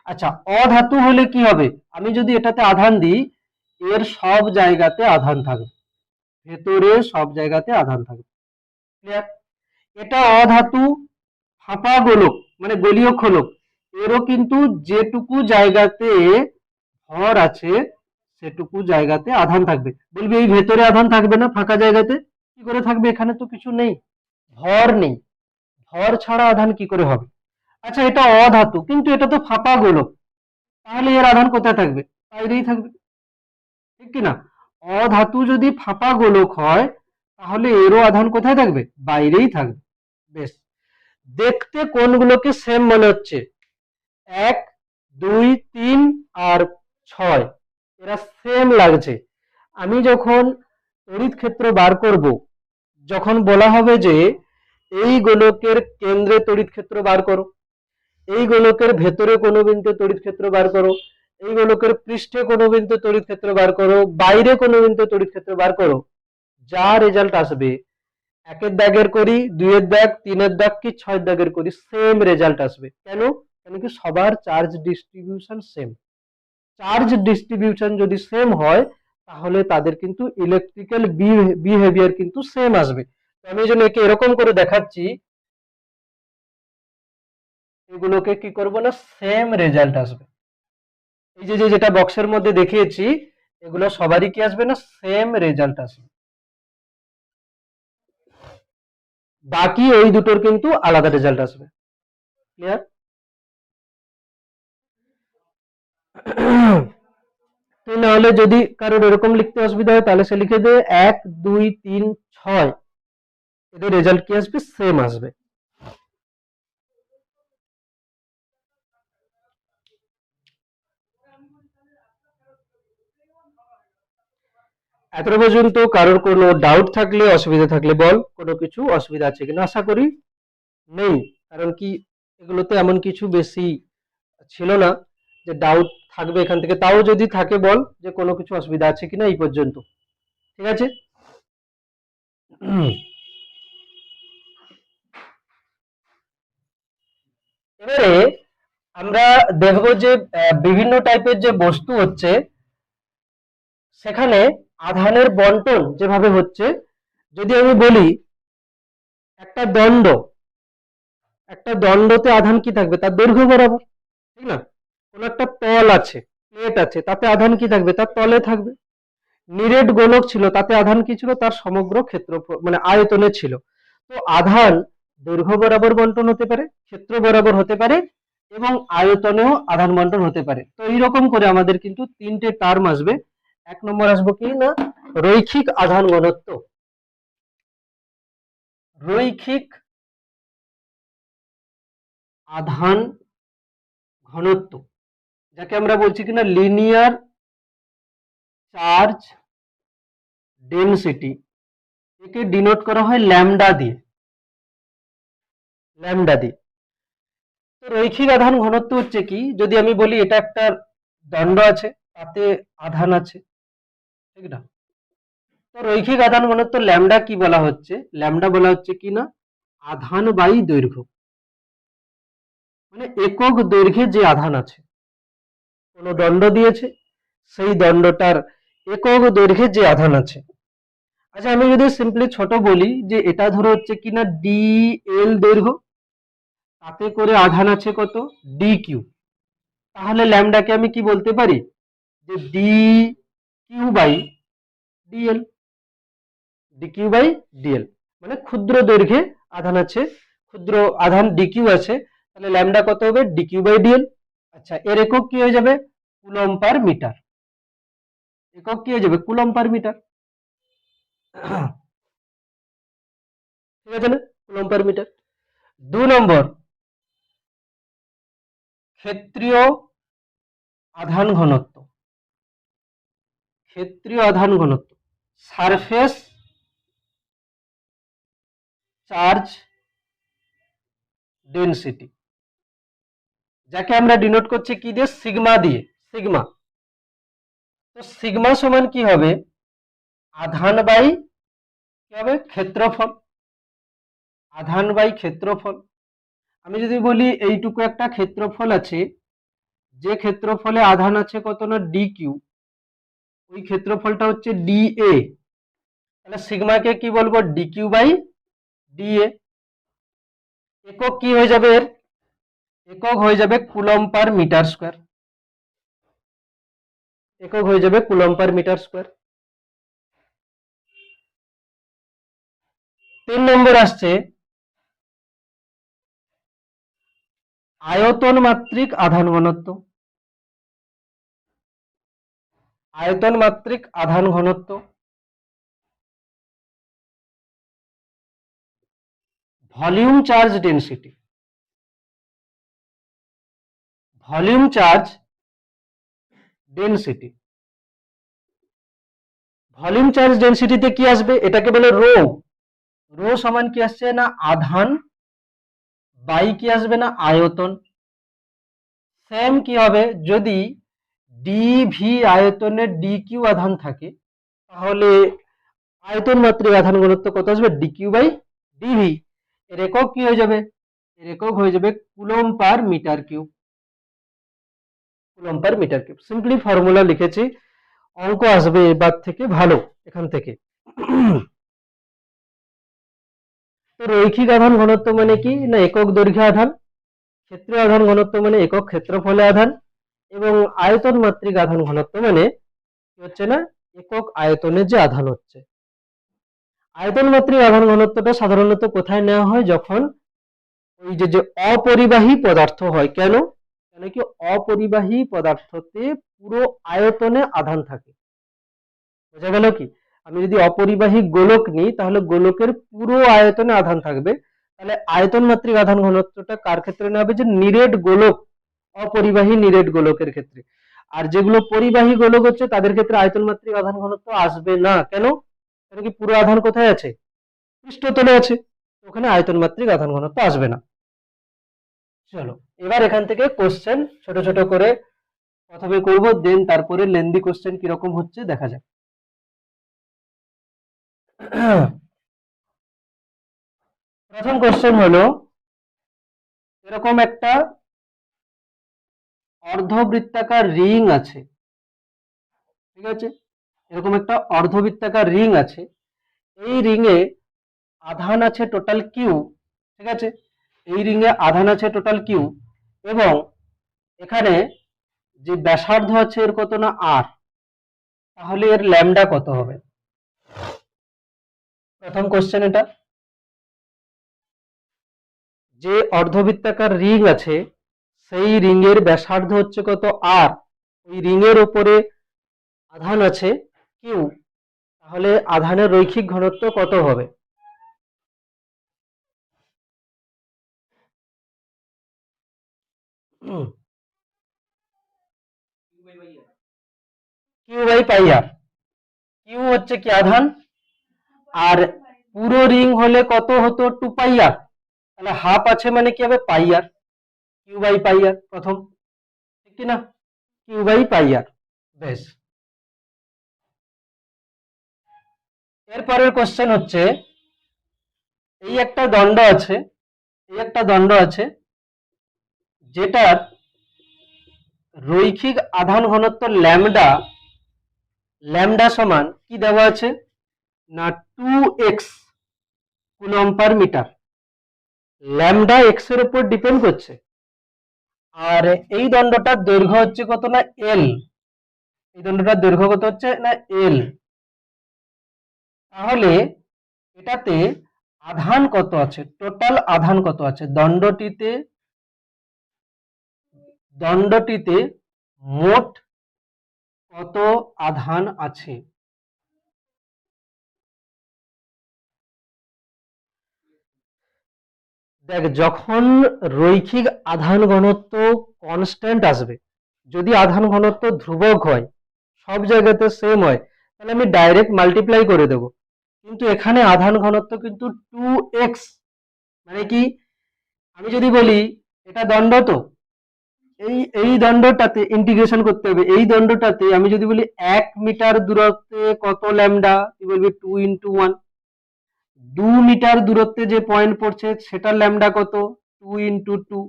আচ্ছা অধাতু হলে কি হবে, আমি যদি এটাতে আধান দিই এর সব জায়গাতে আধান থাকবে, ভেতরে সব জায়গাতে আধান থাকবে, ক্লিয়ার। এটা অধাতু, ফাঁপা গোলক মানে গোলীয় খোলক, এরও কিন্তু যেটুকু জায়গাতে ভর আছে সেটুকু জায়গাতে আধান থাকবে। বলবি এই ভেতরে আধান থাকবে না, ফাঁকা জায়গাতে কি করে থাকবে, এখানে তো কিছু নেই, ভর নেই, ভর ছাড়া আধান কি করে হবে। আচ্ছা এটা অধাতু কিন্তু এটা তো ফাঁপা গোলক, তাহলে এর আধান কোথায় থাকবে, বাইরেই থাকবে, ঠিক কি না। অধাতু যদি ফাঁপা গোলক হয় তাহলে এরও আধান কোথায় থাকবে, বাইরেই থাকবে। বেশ, দেখতে কোনগুলোকে সেম মনে হচ্ছে, 1 2 3 আর 6, এরা সেম লাগছে। আমি যখন তড়িৎ ক্ষেত্র বার করব, যখন বলা হবে যে এই গোলকের কেন্দ্রে তড়িৎ ক্ষেত্র বার করো, এই গোলকের ভেতরে কোনো বিন্দুতে তড়িৎ ক্ষেত্র বার করো, এই গোলকের পৃষ্ঠে কোনো বিন্দুতে তড়িৎ ক্ষেত্র বার করো, বাইরে কোনো বিন্দুতে তড়িৎ ক্ষেত্র বার করো, যা রেজাল্ট আসবে, 1-এর দাগের করি, 2-এর দাগ, 3-এর দাগ কি 6-এর দাগের করি, সেম রেজাল্ট আসবে। কেন, কেন কি সবার charge distribution same. Charge distribution যদি সেম হয় তাহলে তাদের কিন্তু ইলেকট্রিক্যাল বিহেভিয়ার কিন্তু সেম আসবে। তো আমি এই জন্য একে এরকম করে দেখাচ্ছি, এগুলোকে কি করব না, সেম রেজাল্ট আসবে। এই যে যেটা বক্সের মধ্যে দেখিয়েছি, এগুলো সবারই কি আসবে না, সেম রেজাল্ট আসবে। বাকি এই দুটোর কিন্তু আলাদা রেজাল্ট আসবে। ক্লিয়ার? না হলে যদি কারোর এরকম লিখতে অসুবিধা হয় তাহলে সে লিখে দেবে 1 2 3 6, এদের রেজাল্ট কি আসবে, সেম আসবে। এত পর্যন্ত কারোর কোনো ডাউট থাকলে, অসুবিধা থাকলে বল, কোনো কিছু অসুবিধা আছে কিনা? আশা করি নেই, কারণ কি এগুলোতে এমন কিছু বেশি ছিল না যে ডাউট থাকবে এখান থেকে। তাও যদি থাকে বল যে কোনো কিছু অসুবিধা আছে কিনা এই পর্যন্ত। ঠিক আছে? এবারে আমরা দেখবো যে বিভিন্ন টাইপের যে বস্তু হচ্ছে, সেখানে আধানের বন্টন যেভাবে হচ্ছে, যদি আমি বলি একটা দণ্ড, একটা দণ্ডতে আধান কি থাকবে, তার দৈর্ঘ্য বরাবর, ঠিক না? কোন একটা তল আছে, প্লেট আছে, তাতে আধান কি থাকবে, তার তলে থাকবে। নিরেট গোলক ছিল, তাতে আধান কি ছিল, তার সমগ্র ক্ষেত্রফল মানে আয়তনে ছিল। তো আধান দৈর্ঘ্য বরাবর বন্টন হতে পারে, ক্ষেত্র বরাবর হতে পারে, এবং আয়তনেও আধান বন্টন হতে পারে। তো এইরকম করে আমাদের কিন্তু তিনটে টার্ম আসবে। এক নম্বর আসবো কি না, রৈখিক আধান ঘনত্ব। রৈখিক আধান ঘনত্ব, যাকে আমরা বলছি কিনা লিনিয়ার চার্জ ডেনসিটি, একে ডিনোট করা হয় ল্যামডা দিয়ে, ল্যামডা দিয়ে। তো রৈখিক আধান ঘনত্ব হচ্ছে কি, যদি আমি বলি এটা একটা দণ্ড আছে, তাতে আধান আছে, ঠিক না? তো রৈখিক আধান ঘনত্ব ল্যামডা কি বলা হচ্ছে, ল্যামডা বলা হচ্ছে কি না, আধান বাই দৈর্ঘ্য, মানে একক দৈর্ঘ্যে যে আধান আছে, কোন দণ্ড দিয়েছে, সেই দণ্ডটার একক দৈর্ঘ্যে যে আধান আছে। আচ্ছা আমি যদি সিম্পলি ছোট বলি যে এটা ধরো হচ্ছে কিনা ডি এল দৈর্ঘ্য, তাতে করে আধান আছে কত, ডি কিউ, তাহলে ল্যামডাকে আমি কি বলতে পারি, যে d q by dl, d q by dl, মানে ক্ষুদ্র দৈর্ঘ্যে আধান আছে, ক্ষুদ্র আধান ডি কিউ আছে, তাহলে ল্যামডা কত হবে, ডি কিউ বাই ডিএল। আচ্ছা এর একক কি হয়ে যাবে, কুলম পার মিটার, একক কি হয়ে যাবে, কুলম পার মিটার। ঠিক আছে না, কুলম পার মিটার। 2 নম্বর, ক্ষেত্রীয় আধান ঘনত্ব, ক্ষেত্রীয় আধান ঘনত্ব, সারফেস চার্জ ডেনসিটি, যাকে আমরা ডিনোট করছি কি দিয়ে, সিগমা দিয়ে, সিগমা। তো সিগমা সমান কি হবে, আধান বাই কি হবে, ক্ষেত্রফল, আধান বাই ক্ষেত্রফল। আমি যদি বলি এইটুকু একটা ক্ষেত্রফল আছে, যে ক্ষেত্রফলে আধান আছে কত না ডি কিউ, ওই ক্ষেত্রফলটা হচ্ছে ডি এ, তাহলে সিগমাকে কি বলবো, d q by d a. একক কি হয়ে যাবে এর, একক হয়ে যাবে কুলম পার মিটার স্কয়ার, একক হয়ে যাবে কুলম পার মিটার স্কয়ার। 3 নম্বর আসছে আয়তন মাত্রিক আধান ঘনত্ব, আয়তন মাত্রিক আধান ঘনত্ব, volume charge density, volume charge density, volume charge ডেনসিটিতে কি আসবে, এটাকে বলে রো, রো সমান কি আসছে না, আধান বাই কি আসবে না, আয়তন। সেম কি হবে, যদি ডি ভি আয়তনের ডি কিউ আধান থাকে, তাহলে আয়তন মাত্রিক আধান ঘনত্ব কত আসবে, ডি কিউ বাই ডিভি। এর একক কি হয়ে যাবে, এর একক হয়ে যাবে coulomb per metre cube, coulomb per metre cube. Simply formula লিখেছি, অঙ্ক আসবে এবার থেকে ভালো এখান থেকে। তো রৈখিক আধান ঘনত্ব মানে কি না একক দৈর্ঘ্য আধান, ক্ষেত্রীয় আধান ঘনত্ব মানে একক ক্ষেত্রফলে আধান, এবং আয়তন মাত্রিক আধান ঘনত্ব মানে কি হচ্ছে না একক আয়তনে যে আধান হচ্ছে। আয়তন মাত্রিক আধান ঘনত্বটা সাধারণত কোথায় নেওয়া হয়, যখন ওই যে অপরিবাহী পদার্থ হয়। কেন? কেন কি অপরিবাহী পদার্থতে পুরো আয়তনে আধান থাকে। বোঝা গেল কি? আমি যদি অপরিবাহী গোলক নিই তাহলে গোলকের পুরো আয়তনে আধান থাকবে। তাহলে আয়তন মাত্রিক আধান ঘনত্বটা কার ক্ষেত্রে নেওয়া হবে, যে নিরেট গোলক, অপরিবাহী নিরেট গোলকের ক্ষেত্রে। আর যেগুলো পরিবাহী গোলক হচ্ছে তাদের ক্ষেত্রে আয়তন মাত্রিক আধান ঘনত্ব আসবে না। কেন? কেন কি পুরো আধান কোথায় আছে, পৃষ্ঠতলে আছে, ওখানে আয়তন মাত্রিক আধান ঘনত্ব আসবে না। চলো এবার এখান থেকে কোশ্চেন ছোট ছোট করে প্রথমে করব, দেন তারপরে লেন্দি কোশ্চেন কিরকম হচ্ছে দেখা যাক। প্রথম কোশ্চেন হলো, এরকম একটা অর্ধবৃত্তাকার রিং আছে, ঠিক আছে, এরকম একটা অর্ধবৃত্তাকার রিং আছে। এই রিং এ আধান আছে টোটাল কিউ, ঠিক আছে, এই রিং এ আধান আছে টোটাল কিউ, এবং এখানে যে ব্যাসার্ধ আছে এর কত না আর, তাহলে এর ল্যামডা কত হবে? প্রথম কোশ্চেন এটা। যে অর্ধবৃত্তাকার রিং আছে সেই রিং এর ব্যাসার্ধ হচ্ছে কত আর, ওই রিং এর উপরে আধান আছে কিউ, তাহলে আধানের রৈখিক ঘনত্ব কত হবে? Q by pi r. Q হচ্ছে কি আধান, আর পুরো রিং হলে কত হতো, 2 পাই আর, তাহলে হাফ আছে মানে কি হবে, পাই আর, কিউ বাই পাই আর প্রথম, ঠিক কি না, কিউ বাই পাই আর। বেশ, এরপরের কোশ্চেন হচ্ছে, এই একটা দণ্ড আছে, এই একটা দণ্ড আছে যেটার রৈখিক আধান ঘনত্ব ল্যামডা, ল্যামডা সমান কি দেওয়া আছে না 2x coulomb per metre. Lambda x এর উপর ডিপেন্ড করছে, আর এই দণ্ডটার দৈর্ঘ্য হচ্ছে কত না এল, এই দণ্ডটার দৈর্ঘ্য কত হচ্ছে না এল। তাহলে এটাতে আধান কত আছে, টোটাল আধান কত আছে দণ্ডটিতে, দণ্ডটিতে মোট কত আধান আছে? দেখ, যখন রৈখিক আধান ঘনত্ব কনস্ট্যান্ট আসবে, যদি আধান ঘনত্ব ধ্রুবক হয়, সব জায়গাতে সেম হয়, তাহলে আমি ডাইরেক্ট মাল্টিপ্লাই করে দেব। কিন্তু এখানে আধান ঘনত্ব কিন্তু 2x, মানে কি, আমি যদি বলি এটা দণ্ড, তো এই দণ্ডটাতে ইন্টিগ্রেশন করতে হবে। এই দণ্ডটাতে আমি যদি বলি 1 মিটার দূরত্বে কত ল্যামডা, তুই বলবি 2 × 1। 2 মিটার দূরত্বে যে পয়েন্ট পড়ছে সেটার ল্যামডা কত, 2 × 2।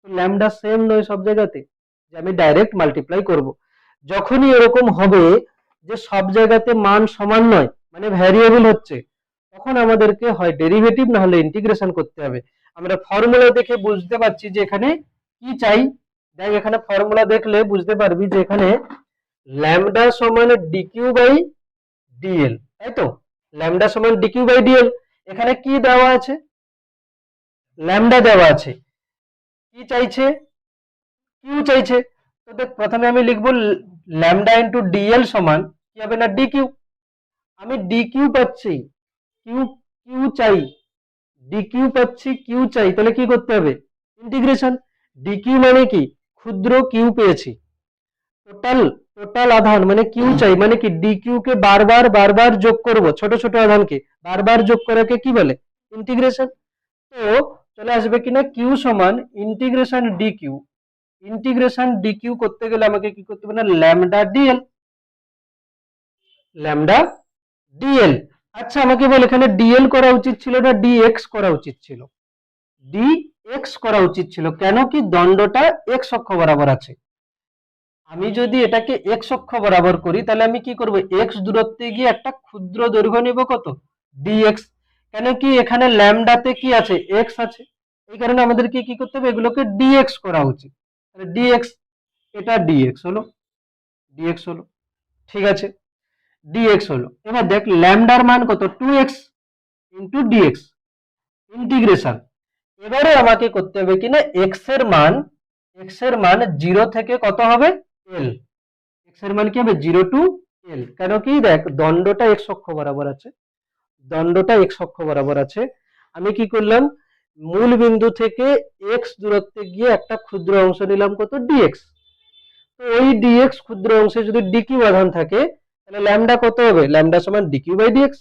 ল্যামডা সেম নয় সব জায়গাতে, যে আমি ডাইরেক্ট মাল্টিপ্লাই করব। যখনই এরকম হবে যে সব জায়গাতে মান সমান নয়, মানে ভ্যারিয়েবল হচ্ছে, তখন আমাদেরকে হয় ডেরিভেটিভ না হলে ইন্টিগ্রেশন করতে হবে। আমরা ফর্মুলা দেখে বুঝতে পারছি যে এখানে কি চাই। দেখ, এখানে ফর্মুলা দেখলে বুঝতে পারবি যে এখানে ল্যামডা সমান ডিকিউ বাই ডিএল, তাই তো, ল্যামডা সমান ডিকিউ বাই ডিএল। এখানে কি দেওয়া আছে, ল্যামডা দেওয়া আছে, কি চাইছে, কিউ চাইছে। তো দেখ, প্রথমে আমি লিখবো ল্যামডা ইন্টু ডিএল সমান কি হবে না ডিকিউ। আমি ডিকিউ পাচ্ছি, কিউ কিউ চাই, ডিকিউ পাচ্ছি, কিউ চাই, তাহলে কি করতে হবে, ইন্টিগ্রেশন। ডিকিউ মানে কি, ক্ষুদ্র কিউ পেয়েছি, টোটাল টোটাল আধান মানে কিউ চাই, মানে কি ডিকিউ কে বারবার বারবার যোগ করব, ছোট ছোট আধানকে বারবার যোগ করাকে কি বলে, ইন্টিগ্রেশন। তো চলে আসবে কিনা কিউ সমান ইন্টিগ্রেশন ডিকিউ। ইন্টিগ্রেশন ডিকিউ করতে গেলে আমাকে কি করতে হবে না ল্যামডা ডিএল, ল্যামডা ডিএল। আচ্ছা আমাকে বল, এখানে ডিএল করা উচিত ছিল না ডিএক্স করা উচিত ছিল? ডিএক্স করা উচিত ছিল, কেন কি দণ্ডটা এক্স অক্ষ বরাবর আছে। আমি যদি এটাকে এক্স অক্ষ বরাবর করি তাহলে আমি কি করব, এক্স দূরত্বে গিয়ে একটা ক্ষুদ্র দৈর্ঘ্য নেব কত, ডিএক্স। কেন কি এখানে ল্যামডাতে কি আছে, এক্স আছে, এই কারণে আমাদেরকে কি করতে হবে, এগুলোকে ডিএক্স করা উচিত। তাহলে ডিএক্স, এটা ডিএক্স হলো, ডিএক্স হলো, ঠিক আছে, ডিএক্স হলো। এবার দেখ ল্যামডার মান কত, 2x ইন্টু ডিএক্স ইন্টিগ্রেশন। এবারে আমাকে করতে হবে কিনা এক্স এর মান 0 থেকে কত হবে, এল। এক্স এর মান কি হবে, 0 টু এল। কেন কি দেখ দণ্ডটা এক্স অক্ষ বরাবর আছে, দণ্ডটা এক্স অক্ষ বরাবর আছে। আমি কি করলাম, মূল বিন্দু থেকে এক্স দূরত্বে গিয়ে একটা ক্ষুদ্র অংশ নিলাম কত, ডিএক্স। তো ওই ডিএক্স ক্ষুদ্র অংশে যদি ডিকিউ আধান থাকে তাহলে ল্যামডা কত হবে, ল্যামডা সমান ডিকিউ বাই ডিএক্স।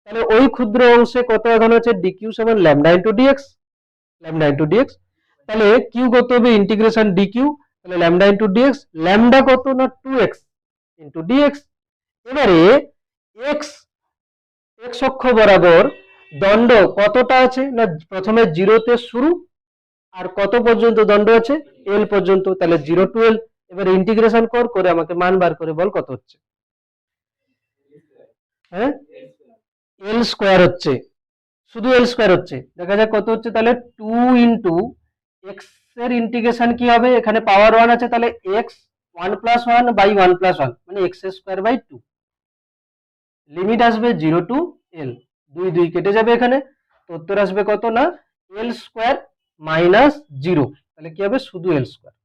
তাহলে ওই ক্ষুদ্র অংশে কত আধান আছে, ডিকিউ সমান lambda into dx, lambda into dx. তাহলে কিউ কত হবে, ইন্টিগ্রেশন ডিকিউ, তাহলে ল্যামডা ইন্টু ডিএক্স, ল্যামডা কত না 2x ইন্টু ডিএক্স। এবারে এক্স এক্স অক্ষ বরাবর দণ্ড কতটা আছে না, প্রথমে 0 তে শুরু আর কত পর্যন্ত দণ্ড আছে, এল পর্যন্ত, তাহলে 0 টু এল। এবারে ইন্টিগ্রেশন করে আমাকে মান বার করে বল কত হচ্ছে, হ্যাঁ এল স্কোয়ার হচ্ছে, শুধু এল স্কোয়ার হচ্ছে, দেখা যাক কত হচ্ছে। তাহলে 2 ইন্টু এক্স এর ইন্টিগ্রেশন কি হবে, এখানে পাওয়ার 1 আছে, তাহলে এক্স 1 প্লাস 1 বাই 1 প্লাস 1 মানে এক্স স্কোয়ার বাই 2। লিমিট আসবে 0 টু এল, 2 2 কেটে যাবে এখানে, তো উত্তর আসবে কত না, এল স্কোয়ার মাইনাস 0। তাহলে কি হবে, শুধু এল স্কোয়ার,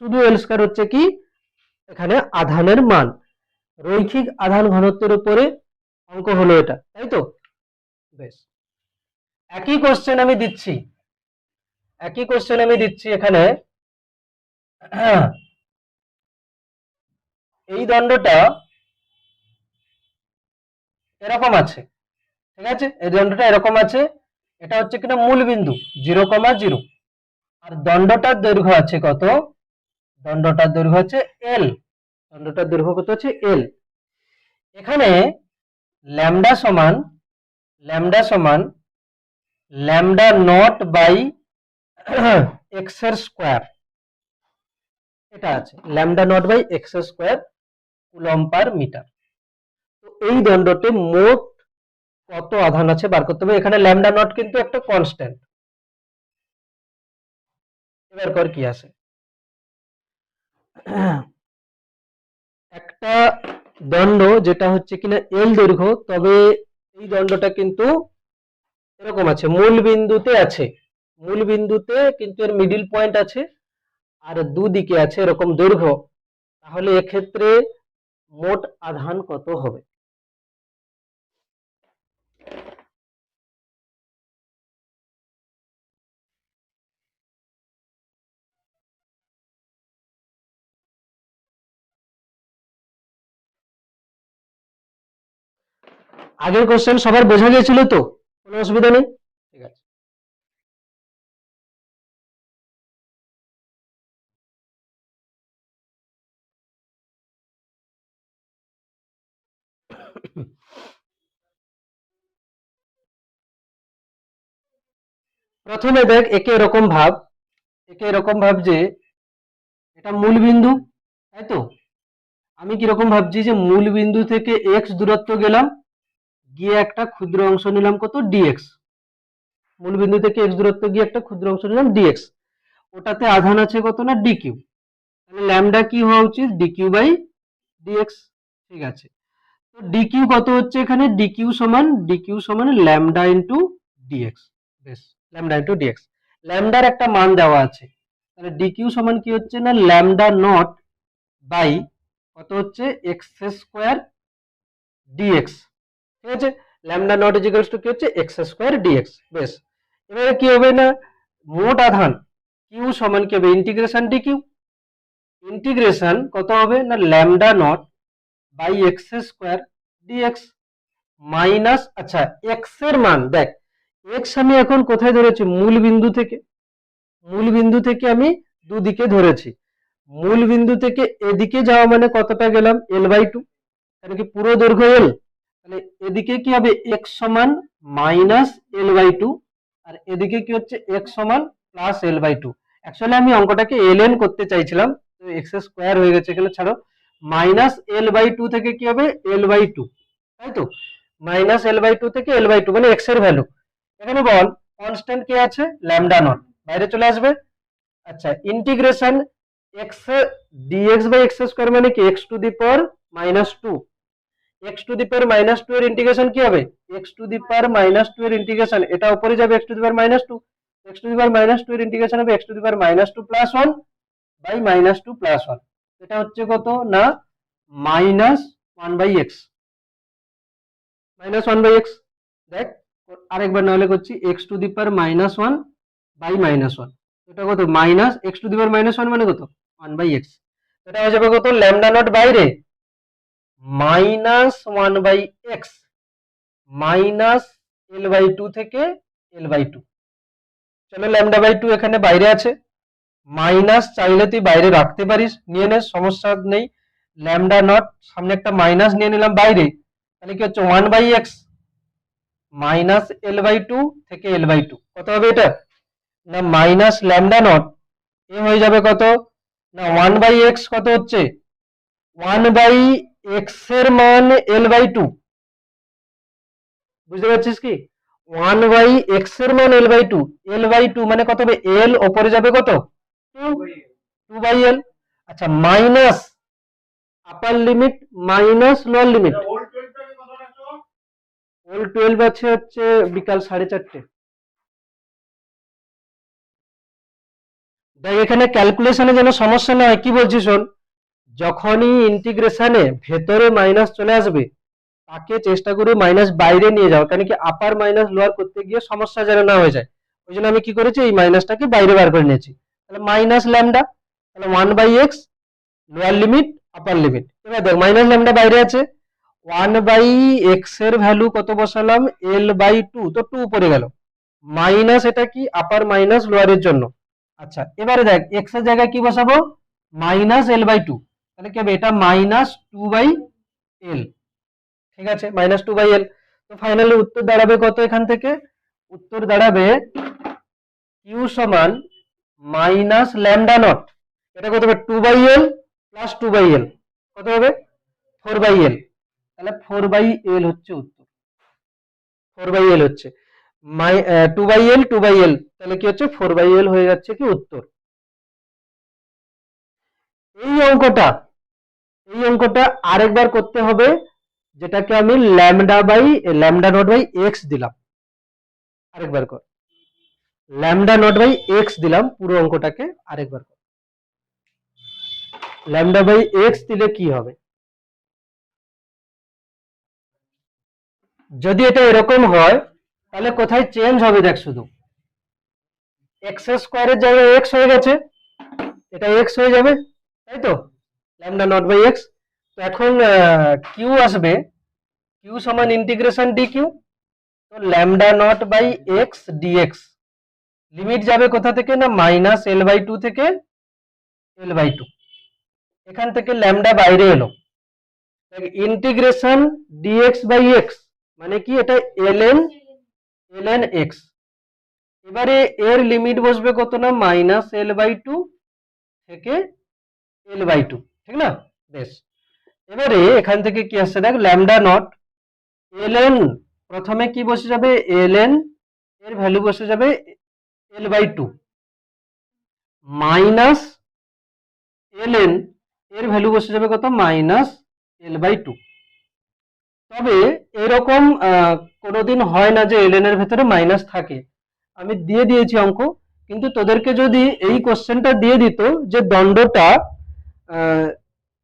শুধু এল স্কোয়ার হচ্ছে কি এখানে আধানের মান। রৈখিক আধান ঘনত্বের উপরে অঙ্ক হলো এটা, তাই তো। বেশ, একই কোশ্চেন আমি দিচ্ছি, একই কোশ্চেন আমি দিচ্ছি এখানে। এই দণ্ডটা এরকম আছে, ঠিক আছে, এই দণ্ডটা এরকম আছে, এটা হচ্ছে কিনা মূল বিন্দু 0,0 আর দণ্ডটার দৈর্ঘ্য আছে কত, দণ্ডটার দৈর্ঘ্য হচ্ছে এল, দণ্ডটার দৈর্ঘ্য কত হচ্ছে এল। এখানে ল্যামডা সমান ল্যামডা সমান ল্যামডা নট বাই এক্স এর স্কোয়ার, এটা আছে ল্যামডা নট বাই এক্স এর স্কোয়ার কুলম্ব পার মিটার। তো এই দণ্ডতে মোট কত আধান আছে বার করতে হবে। এখানে ল্যামডা নট কিন্তু একটা কনস্ট্যান্ট। এবার কর কি আছে, একটা দণ্ড যেটা হচ্ছে কিনা এল দৈর্ঘ্য, তবে এই দণ্ডটা কিন্তু এরকম আছে, মূল বিন্দুতে আছে, মূল বিন্দুতে কিন্তু এর মিডিল পয়েন্ট আছে আর দুদিকে আছে এরকম দৈর্ঘ্য। তাহলে এক্ষেত্রে মোট আধান কত হবে, আগের কোশ্চেন সবার বোঝা গেছিল তো, কোনো অসুবিধা নেই, ঠিক আছে। প্রথমে দেখ একে এরকম ভাব, একে এরকম ভাব যে এটা মূল বিন্দু, তাই তো। আমি কিরকম ভাবছি যে মূল বিন্দু থেকে এক্স দূরত্ব গেলাম, গিয়ে একটা ক্ষুদ্র অংশ নিলাম কত, ডিএক্স। মূল বিন্দু থেকে এক্স দূরত্ব গিয়ে একটা ক্ষুদ্র অংশ নিলাম ডিএক্স, ওটাতে আধান আছে কত না, ডিকিউ। তাহলে ল্যামডা কি হওয়া উচিত, ডিকিউ বাই ডিএক্স, ঠিক আছে। তো ডিকিউ কত হচ্ছে এখানে, ডিকিউ সমান ল্যামডা ইন্টু ডিএক্স। বেশ, ল্যামডা ইন্টু ডিএক্স, ল্যামডার একটা মান দেওয়া আছে, তাহলে ডিকিউ সমান কি হচ্ছে না, ল্যামডা নট বাই কত হচ্ছে, এক্স স্কোয়ার ডিএক্স, ঠিক আছে। ল্যামডা নট ইজিক্যালস টু কি হচ্ছে, এক্স স্কোয়ার ডিএক্স। বেশ, এবারে কি হবে না, মোট আধান কিউ সমান কি হবে, ইন্টিগ্রেশন ডিকিউ, ইন্টিগ্রেশন কত হবে না, lambda not by x square dx minus, আচ্ছা এক্স এর মান দেখ, এক্স আমি এখন কোথায় ধরেছি, মূল বিন্দু থেকে, মূল বিন্দু থেকে আমি দুদিকে ধরেছি, মূল বিন্দু থেকে এদিকে যাওয়া মানে কতটা গেলাম, এল বাই 2, তাহলে কি পুরো দৈর্ঘ্য এল, তাহলে এদিকে কি হবে, এক্স সমান মাইনাস এল বাই 2 আর এদিকে কি হচ্ছে, এক্স সমান প্লাস এল বাই 2। অ্যাকচুয়ালি আমি অঙ্কটাকে এল এন করতে চাইছিলাম, তো এক্স স্কোয়ার হয়ে গেছে এখানে, ছাড়ো। -l/2 থেকে কি হবে l/2, তাই তো? -l/2 থেকে l/2 মানে এক্স এর ভ্যালু। এখানে বল কনস্ট্যান্ট কি আছে, ল্যামডা নট, বাইরে চলে আসবে। আচ্ছা, ইন্টিগ্রেশন এক্স dx/x² মানে কি x⁻², x⁻², এর ইন্টিগ্রেশন কি হবে x⁻², এর ইন্টিগ্রেশন এটা উপরে যাবে x⁻², x⁻² এর ইন্টিগ্রেশন হবে x⁻² প্লাস 1 বাই -2 প্লাস 1। এটা হচ্ছে কত না -1/x, -1/x। দেখ আরেকবার নাহলে করছি, x⁻⁻1 বাই -1, এটা কত x⁻⁻1 মানে কত 1/x। এটা হয়ে যাবে কত ল্যামডা নট বাইরে -1/x -l/2 থেকে l/2। চলো λ/2 এখানে বাইরে আছে, মাইনাস চাইলে তুই বাইরে রাখতে পারিস, নিয়ে নে, সমস্যা নেই। ল্যামডা নট সামনে একটা মাইনাস নিয়ে নিলাম বাইরে, তাহলে কি হচ্ছে 1/x -l/2 থেকে l/2। কত হবে এটা না মাইনাস ল্যামডা নট এ হয়ে যাবে কত না 1/x, কত হচ্ছে 1/x এর মান l/2, বুঝতে পারছিস কি 1/x এর মান l/2, l/2 মানে কত হবে l উপরে যাবে কত 2/l। আচ্ছা, minus upper limit minus lower limit, whole 12 আছে হচ্ছে বিকাল 4:30। দেখ এখানে ক্যালকুলেশনে যেন সমস্যা না হয়, কি বলছি শোন, যখনই ইন্টিগ্রেশনে ভেতরে মাইনাস চলে আসবে তাকে চেষ্টা করবে মাইনাস বাইরে নিয়ে যাও, কেন কি আপার মাইনাস লোয়ার করতে গিয়ে সমস্যা যেন না হয়ে যায়। ওই জন্য আমি কি করেছি, এই মাইনাসটাকে বাইরে বার করে নিয়েছি। তাহলে মাইনাস ল্যামডা, তাহলে 1/x lower limit upper limit. এবার দেখ মাইনাস ল্যামডা বাইরে আছে, 1/x এর ভ্যালু কত বসালাম l/2, তো 2 উপরে গেল, মাইনাস এটা কি আপার মাইনাস লোয়ারের জন্য। আচ্ছা, এবারে দেখ x এর জায়গায় কি বসাবো -l/2, তাহলে কি হবে এটা -2/l, ঠিক আছে -2/l। তো ফাইনালি উত্তর দাঁড়াবে কত, এখান থেকে উত্তর দাঁড়াবে q সমান মাইনাস ল্যামডা নট, এটা কত হবে 2/l প্লাস 2/l, কত হবে 4/l, তাহলে 4/l হচ্ছে উত্তর, 4/l হচ্ছে 2/l 2/l, তাহলে কি হচ্ছে 4/l হয়ে যাচ্ছে কি উত্তর। এই অঙ্কটা আরেকবার করতে হবে, যেটাকে আমি ল্যামডা নট বাই এক্স দিলাম, আরেকবার কর, ল্যামডা নট বাই এক্স দিলাম, পুরো অঙ্কটাকে আরেকবার কর। ল্যামডা বাই এক্স দিলে কি হবে, যদি এটা এরকম হয় তাহলে কোথায় চেঞ্জ হবে দেখ, শুধু এক্স স্কোয়ারের জায়গায় এক্স হয়ে গেছে, এটা এক্স হয়ে যাবে, তাই তো ল্যামডা নট বাই এক্স। তো এখন কিউ আসবে, কিউ সমান ইন্টিগ্রেশন ডি কিউ, তো lambda not by x dx, limit যাবে কোথা থেকে না -l/2 থেকে l/2, এখান থেকে ল্যামডা বাইরে এলো, ইন্টিগ্রেশন ডিএক্স বাই এক্স মানে কি এটা ln x, এবারে এর লিমিট বসবে কত না -l/2 থেকে l/2, ঠিক না, বেশ। এবারে এখান থেকে কি আসছে দেখ ল্যামডা নট ln, প্রথমে কি বসে যাবে ln এর ভ্যালু বসে যাবে l/2 মাইনাস ln এর ভ্যালু বসে যাবে কত -l/2। তবে এরকম কোনোদিন হয় না যে ln এর ভেতরে মাইনাস থাকে, আমি দিয়ে দিয়েছি অঙ্ক, কিন্তু তোদেরকে যদি এই কোশ্চেনটা দিয়ে দিত যে দণ্ডটা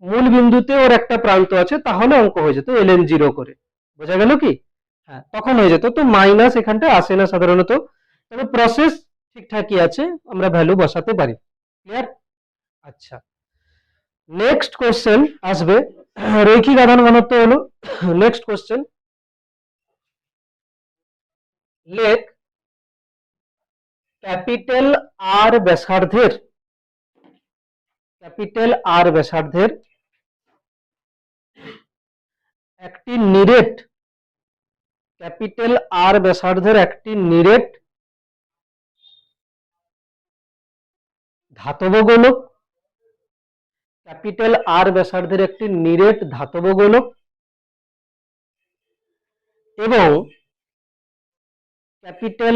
মূল বিন্দুতে ওর একটা প্রান্ত আছে, তাহলে অঙ্ক হয়ে যেত ln 0 করে, বোঝা গেল কি, হ্যাঁ তখন হয়ে যেত। তো মাইনাস এখানটা আসে না সাধারণত, তবে প্রসেস ঠিকঠাকই আছে, আমরা ভ্যালু বসাতে পারি, ক্লিয়ার। আচ্ছা, নেক্সট কোশ্চেন আসবে, রৈখিক আধান ঘনত্ব হলো নেক্সট কোশ্চেন। লেখ ক্যাপিটাল আর ব্যাসার্ধের একটি নিরেট, ক্যাপিটাল আর ব্যাসার্ধের একটি নিরেট ধাতব গোলক ক্যাপিটাল আর ব্যাসার্ধের একটি নিরেট ধাতব গোলক এবং ক্যাপিটাল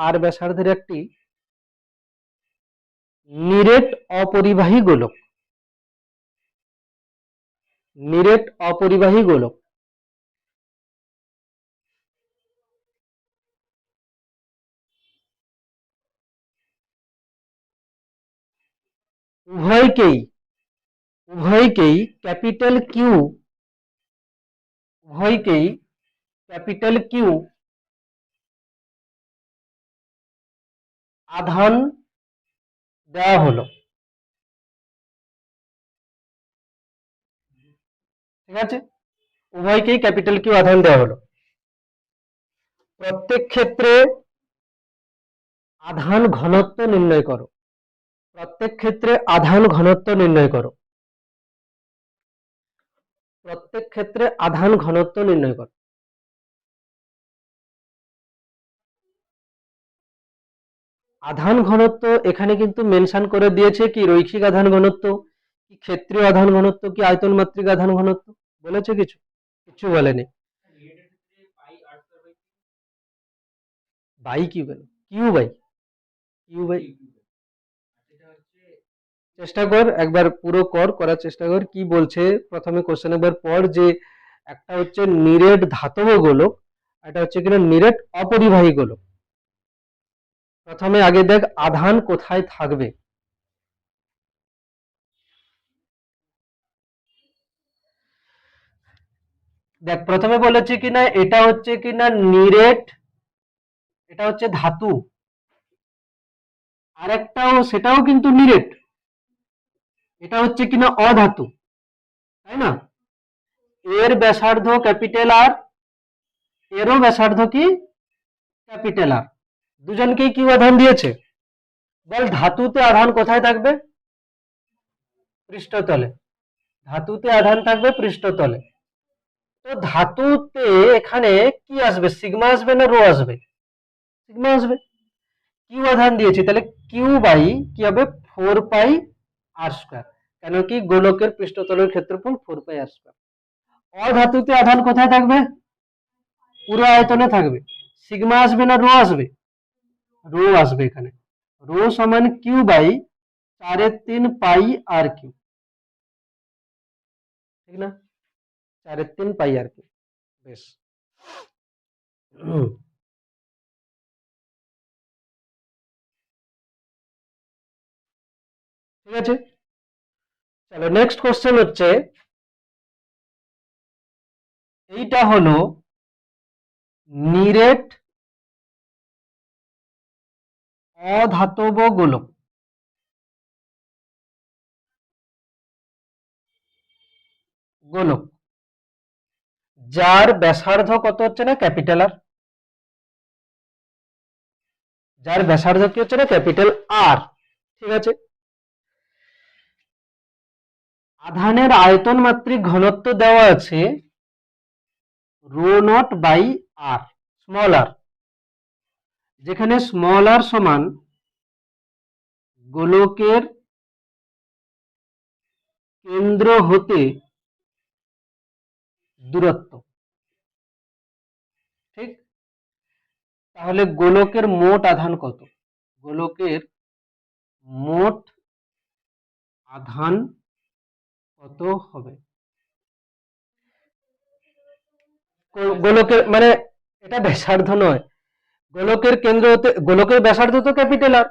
আর ব্যাসার্ধের একটি নিরেট অপরিবাহী গোলক। উভয়কেই ক্যাপিটাল কিউ আধান দেওয়া হলো। ঠিক আছে, উভয়কেই ক্যাপিটাল কিউ আধান দেওয়া হলো। প্রত্যেক ক্ষেত্রে আধান ঘনত্ব নির্ণয় করো। আধান ঘনত্ব নির্ণয় করো। আধান ঘনত্ব এখানে কিন্তু মেনশন করে দিয়েছে কি রৈখিক আধান ঘনত্ব, কি ক্ষেত্রীয় আধান ঘনত্ব, কি আয়তন মাত্রিক আধান ঘনত্ব, বলেছে কিছু বলেনি। বাই কিউ কেন, কিউ বাই চেষ্টা কর, একবার পুরো করার চেষ্টা কর কি বলছে। প্রথমে কোশ্চেন একবার পড় যে একটা হচ্ছে নিরেট ধাতব গোলক, এটা হচ্ছে কিনা নিরেট অপরিবাহী গোলক। প্রথমে আগে দেখ আধান কোথায় থাকবে। দেখ প্রথমে বলেছে কিনা এটা হচ্ছে কিনা নিরেট, এটা হচ্ছে ধাতু, আরেকটাও সেটাও কিন্তু নিরেট, এটা হচ্ছে কিনা অধাতু, তাই না? এর ব্যাসার্ধ ক্যাপিটাল আর, এরও ব্যাসার্ধ কি ক্যাপিটাল আর, দুজনকেই কি আধান দিয়েছে। বল ধাতুতে আধান কোথায় থাকবে? পৃষ্ঠতলে। ধাতুতে আধান থাকবে পৃষ্ঠতলে। তো ধাতুতে এখানে কি আসবে, সিগমা আসবে না রো আসবে? সিগমা আসবে। কিউ আধান দিয়েছি, তাহলে কিউ বাই কি হবে 4 পাই আর স্কয়ার, কেন কি গোলকের পৃষ্ঠতলের ক্ষেত্রফল 4 পাই আর স্কয়ার। অধাতুতে আধান কোথায় থাকবে? পুরো আয়তনে থাকবে। সিগমা আসবে না রো আসবে? রো আসবে। এখানে রো সমান q by 4/3 pi r q, ঠিক না? 4/3 পাই আর কিউ। বেশ, ঠিক আছে। চলো নেক্সট কোশ্চেন হচ্ছে, এইটা হলো নিরেট অধাতব গোলক, যার ব্যাসার্ধ কত হচ্ছে না ক্যাপিটাল আর, যার ব্যাসার্ধ কি হচ্ছে না ক্যাপিটাল আর। ঠিক আছে, আধানের আয়তন মাত্রিক ঘনত্ব দেওয়া আছে rho naught by R, small R, যেখানে স্মল আর সমান গোলকের কেন্দ্র হতে দূরত্ব। ঠিক, তাহলে গোলকের মোট আধান কত? গোলকের মোট আধান কত হবে? গোলকের মানে এটা ব্যাসার্ধ নয়, গোলকের কেন্দ্র হতে, গোলকের ব্যাসার্ধ তো ক্যাপিটাল আর,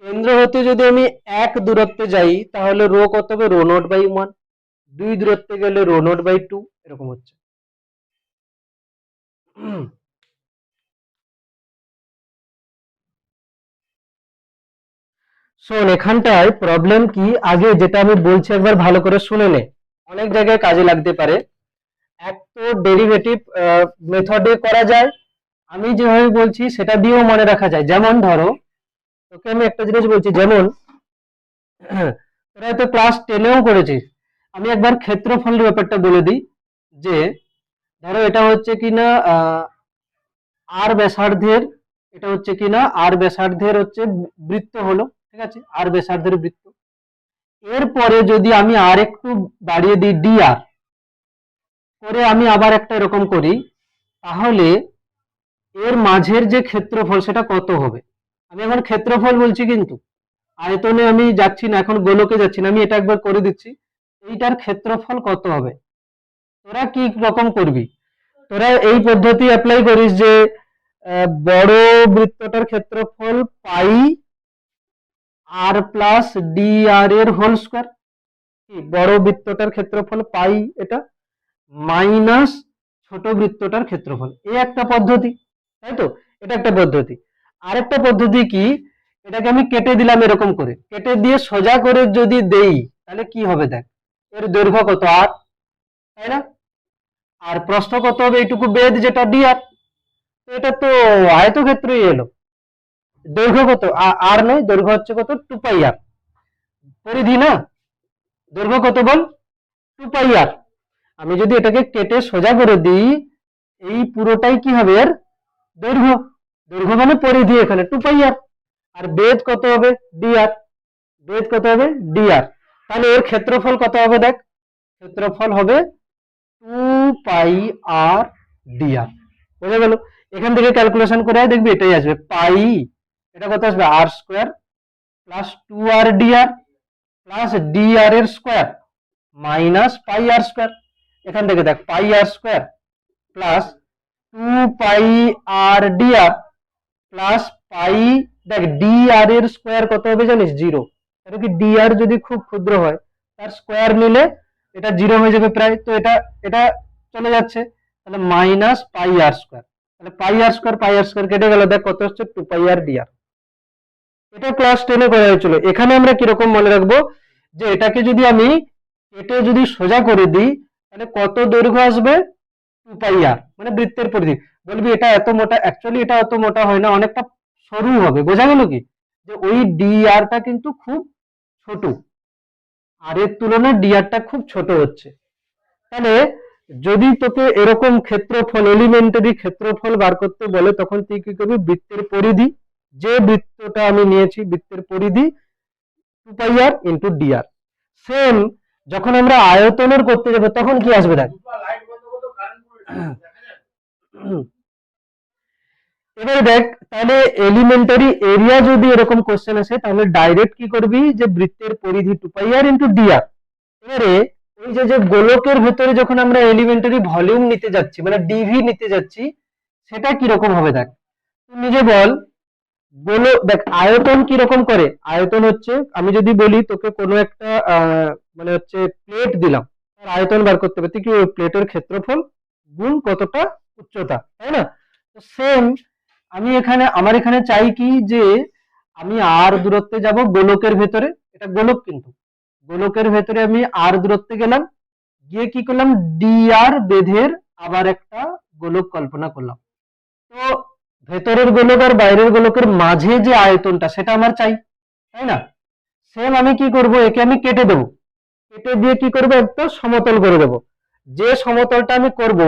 কেন্দ্র হতে যদি আমি 1 দূরত্বে যাই তাহলে রো কত হবে? Rho naught by 1। 2 দূরত্বে গেলে রো নট বাই 2, এরকম হচ্ছে। শোন এখানটায় প্রবলেম কি, আগে যেটা আমি বলছি একবার ভালো করে শুনে নে, অনেক জায়গায় কাজে লাগতে পারে। এক তো ডেরিভেটিভ মেথডে করা যায়, আমি যেভাবে বলছি সেটা দিয়েও মনে রাখা যায়। যেমন ধরো তোকে আমি একটা জিনিস বলছি, যেমন তোরা তো ক্লাস 10এও করেছিস, আমি একবার ক্ষেত্রফলের ব্যাপারটা বলে দিই। যে ধরো এটা হচ্ছে কিনা আর ব্যাসার্ধের, এটা হচ্ছে কিনা আর ব্যাসার্ধের হচ্ছে বৃত্ত হলো, ঠিক আছে, আর ব্যাসার্ধের বৃত্ত। এরপরে যদি আমি আর একটু বাড়িয়ে দিই dr করে আমি আবার একটা এরকম করি, তাহলে এর মাঝের যে ক্ষেত্রফল সেটা কত হবে। আমি এখন ক্ষেত্রফল বলছি, কিন্তু আয়তনে আমি যাচ্ছি না, এখন গোলকে যাচ্ছি না, আমি এটা একবার করে দিচ্ছি। এইটার ক্ষেত্রফল কত হবে। তোরা কি রকম করবি, তোরা এই পদ্ধতি অ্যাপ্লাই করিস যে বড় বৃত্তটার ক্ষেত্রফল পাই আর প্লাস ডি আর এর হোল স্কয়ার, কি বড় বৃত্তটার ক্ষেত্রফল পাই এটা মাইনাস ছোট বৃত্তটার ক্ষেত্রফল, এই একটা পদ্ধতি, তাই তো, এটা একটা পদ্ধতি। আরেকটা পদ্ধতি কি, এটাকে আমি কেটে দিলাম, এরকম করে কেটে দিয়ে সোজা করে যদি দেই তাহলে কি হবে দেখ, এর দৈর্ঘ্য কত আর, তাই না, আর প্রস্থ কত হবে এইটুকু বেদ যেটা ডিআর, এটা তো আয়তক্ষেত্রই এলো। দৈর্ঘ্য কত আর নয়, দৈর্ঘ্য হচ্ছে কত 2 পাই আর, পরিধি না, দৈর্ঘ্য কত বল 2 পাই আর। আমি যদি এটাকে কেটে সোজা করে দিই, এই পুরোটাই কি হবে এর দৈর্ঘ্য, দৈর্ঘ্য মানে পরিধি এখানে 2 পাই আর, আর বেদ কত হবে ডিআর, বেদ কত হবে ডিআর। তাহলে এর ক্ষেত্রফল কত হবে দেখ, ক্ষেত্রফল হবে 2 পাই আর ডিআর, বুঝা গেল। এখান থেকে ক্যালকুলেশন করে দেখবি এটাই আসবে, পাই এটা কত আসবে আর স্কয়ার প্লাস 2 আর ডিআর প্লাস ডিআর এর স্কয়ার মাইনাস পাই আর স্কয়ার। এখান থেকে দেখ পাই আর স্কয়ার প্লাস 2 পাই আর ডিআর প্লাস পাই, দেখ ডিআর এর স্কয়ার কত হবে জানিস 0, কারণ কি ডিআর যদি খুব ক্ষুদ্র হয় তার স্কয়ার নিলে এটা 0 হয়ে যাবে প্রায়, তো এটা এটা চলে যাচ্ছে, তাহলে মাইনাস পাই আর স্কয়ার, তাহলে পাই আর স্কয়ার কেটে গেল, দেখ কত হচ্ছে 2 পাই আর ডিআর। এটা ক্লাস 10 এ করা হয়েছিল। এখানে আমরা কিরকম মনে রাখবো, যে এটাকে যদি আমি কেটে যদি সোজা করে দিই তাহলে কত দৈর্ঘ্য আসবে 2 পাই আর, মানে বৃত্তের পরিধি। বলবি এটা এত মোটা, অ্যাকচুয়ালি এটা এত মোটা হয় না, অনেকটা সরু হবে, বোঝা গেল কি, যে ওই ডিআরটা কিন্তু খুব ছোট, আর এর তুলনায় ডিআরটা খুব ছোট হচ্ছে। তাহলে যদি তোকে এরকম ক্ষেত্রফল, এলিমেন্টারি ক্ষেত্রফল বার করতে বলে, তখন তুই কি করবি, বৃত্তের পরিধি, যে বৃত্তটা আমি নিয়েছি বৃত্তের পরিধি 2 পাই আর ইন্টু ডিআর। সেম যখন আমরা আয়তনের করতে যাব তখন কি আসবে দেখ, এবারে দেখ, তাহলে এলিমেন্টারি এরিয়া যদি এরকম কোশ্চেন আসে তাহলে ডাইরেক্ট কি করবি, যে বৃত্তের পরিধি 2 পাই আর ইন্টু ডিআর। এবারে ওই যে গোলকের ভেতরে যখন আমরা এলিমেন্টারি ভলিউম নিতে যাচ্ছি, মানে ডিভি নিতে যাচ্ছি, সেটা কি রকম হবে দেখ, তুই নিজে বল। দেখ আয়তন কি রকম করে, আয়তন হচ্ছে, আমি যদি বলি তোকে কোনো একটা মানে হচ্ছে প্লেট দিলাম, তার আয়তন বার করতে হবে, তুই কি ওই প্লেটের ক্ষেত্রফল গুণ কতটা উচ্চতা, তাই না। তো সেম আমি এখানে, আমার এখানে চাই কি, যে আমি আর দূরত্বে যাব গোলকের ভেতরে, এটা গোলক কিন্তু, গোলকের ভেতরে আমি আর দূরত্বে গেলাম, গিয়ে কি করলাম, ডিআর বেধের আবার একটা গোলক কল্পনা করলাম। তো ভেতরের গোলক আর বাইরের গোলকের মাঝে যে আয়তনটা সেটা আমার চাই, তাই না। সেম আমি কি করব, একে আমি কেটে দেব, কেটে দিয়ে কি করব, একটা সমতল করে দেব। যে সমতলটা আমি করব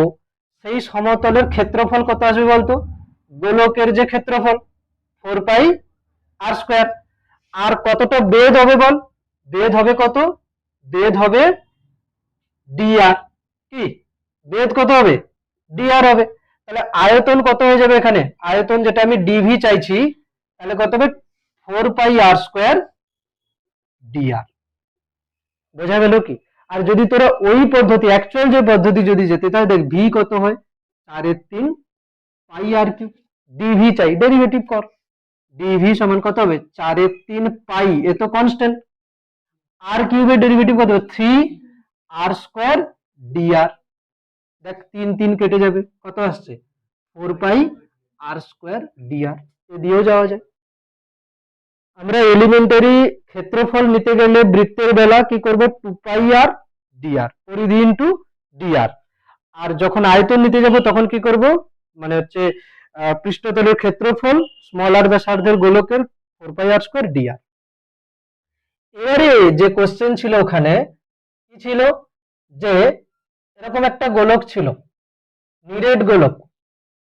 সেই সমতলের ক্ষেত্রফল কত আসবে বলতো, গোলকের যে ক্ষেত্রফল 4 পাই আর স্কয়ার, আর কতটা বেধ হবে বল, বেধ হবে কত, বেধ হবে ডিআর, কি বেধ কত হবে ডিআর হবে। তাহলে আয়তন কত হয়ে যাবে এখানে, আয়তন যেটা আমি ডিভি চাইছি, তাহলে কত হবে 4 পাই আর স্কয়ার ডিআর, বোঝা গেল কি। আর যদি তোরা ওই পদ্ধতি, অ্যাকচুয়াল যে পদ্ধতি যদি যেতে, তাহলে দেখ ভি কত হয় 4/3 পাই আর কিউব, ডিভি চাই, ডেরিভেটিভ কর, ডিভি সমান কত হবে 4/3 পাই, এ তো কনস্ট্যান্ট, আর কিউবের ডেরিভেটিভ কত হবে 3 আর স্কয়ার ডিআর, দেখ 3 কেটে যাবে, কত আসছে 4 পাই আর স্কয়ার ডিআর, এ দিয়েও যাওয়া যায়। আমরা এলিমেন্টারি ক্ষেত্রফল নিতে গেলে বৃত্তের বেলা কি করব, 2 পাই আর ডিআর, পরিধি ইন্টু ডিআর। আর যখন আয়তন নিতে যাব তখন কি করব, মানে হচ্ছে পৃষ্ঠতলের ক্ষেত্রফল স্মল আর ব্যাসার্ধের গোলকের 4 পাই আর স্কয়ার ডিআর। এবারে যে কোশ্চেন ছিল ওখানে কি ছিল, যে এরকম একটা গোলক ছিল, নিরেট গোলক,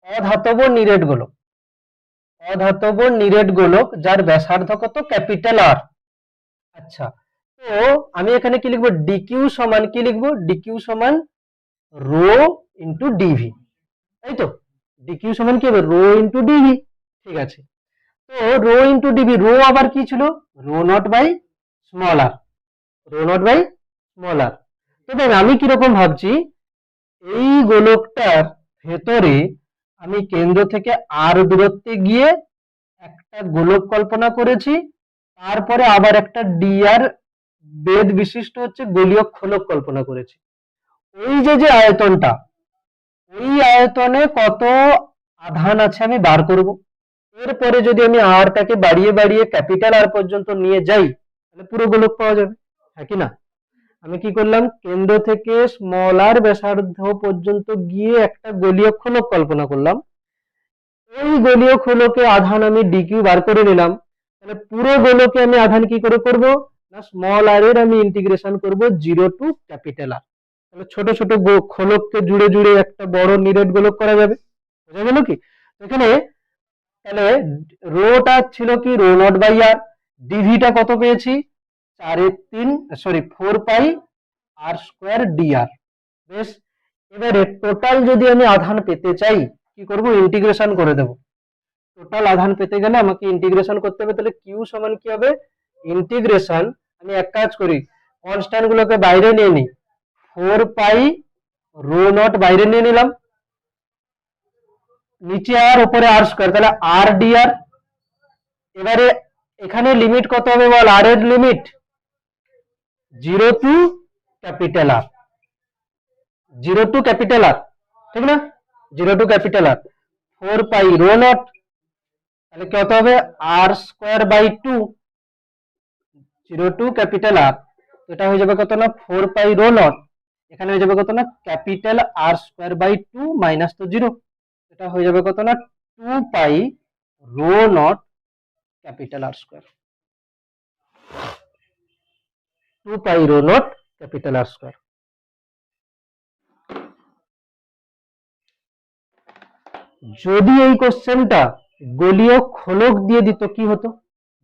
অধাতব নিরেট গোলক, অধাতব নিরেট গোলক যার ব্যাসার্ধ কত ক্যাপিটাল আর। আচ্ছা, তো আমি এখানে কি লিখবো, ডিকিউ সমান কি লিখবো, ডিকিউ সমান রো ইন্টু ডিভি, তাই তো। ডিকিউ সমান কি হবে, রো ইন্টু ডিভি। ঠিক আছে, তো রো ইন্টু ডিভি, রো আবার কি ছিল, rho naught by small R, rho naught by small R. তো দেখ আমি কিরকম ভাবছি, এই গোলকটার ভেতরে আমি কেন্দ্র থেকে আর দূরত্বে গিয়ে একটা গোলক কল্পনা করেছি, তারপরে আবার একটা ডিআর বেদ বিশিষ্ট হচ্ছে গোলীয় খোলক কল্পনা করেছি। ওই যে আয়তনটা, ওই আয়তনে কত আধান আছে আমি বার করব। এরপরে যদি আমি আরটাকে বাড়িয়ে বাড়িয়ে ক্যাপিটাল আর পর্যন্ত নিয়ে যাই, তাহলে পুরো গোলক পাওয়া যাবে, হ্যাঁ কি না। আমি কি করলাম, কেন্দ্র থেকে স্মল আর ব্যাসার্ধ পর্যন্ত গিয়ে একটা গোলীয় খোলক কল্পনা করলাম, ওই গোলীয় খোলকে আধান আমি ডিকিউ বার করে নিলাম। তাহলে পুরো গোলকে আমি আধান কি করে করব না, স্মল আর এর আমি ইন্টিগ্রেশন করব 0 টু ক্যাপিটাল আর। তাহলে ছোট ছোট খোলককে জুড়ে জুড়ে একটা বড় নিরেট গোলক করা যাবে। বোঝা গেল কি, এখানে তাহলে রোটা ছিল কি, রো নট বাই আর, ডিভিটা কত পেয়েছি 4 পাই আর স্কোয়ার ডিআর। বেশ, এবারে টোটাল যদি আমি আধান পেতে চাই কি করব, ইন্টিগ্রেশন করে দেব। টোটাল আধান পেতে গেলে আমাকে ইন্টিগ্রেশন করতে হবে, তাহলে কিউ সমান কি হবে, ইন্টিগ্রেশন, আমি এক কাজ করি, কনস্ট্যান্ট গুলোকে বাইরে নিয়ে নিই, 4 পাই রো নট বাইরে নিয়ে নিলাম, নিচে আর উপরে আর স্কোয়ার, তাহলে আর ডিআর। এবারে এখানে লিমিট কত হবে বল, আর এর limit 0 to capital R, 0 to capital R, ঠিক না, 0 to capital R, 4 pi rho naught, তাহলে কত হবে R square by 2, 0 to capital R, এটা হয়ে যাবে কত না 4 পাই রো নট, এখানে হয়ে যাবে কত না capital R square by 2 minus তো 0, এটা হয়ে যাবে কত না 2 pi rho not capital R square, 2 pi rho not capital R square. যদি এই কোশ্চেনটা গোলীয় খোলক দিয়ে দিত কি হতো,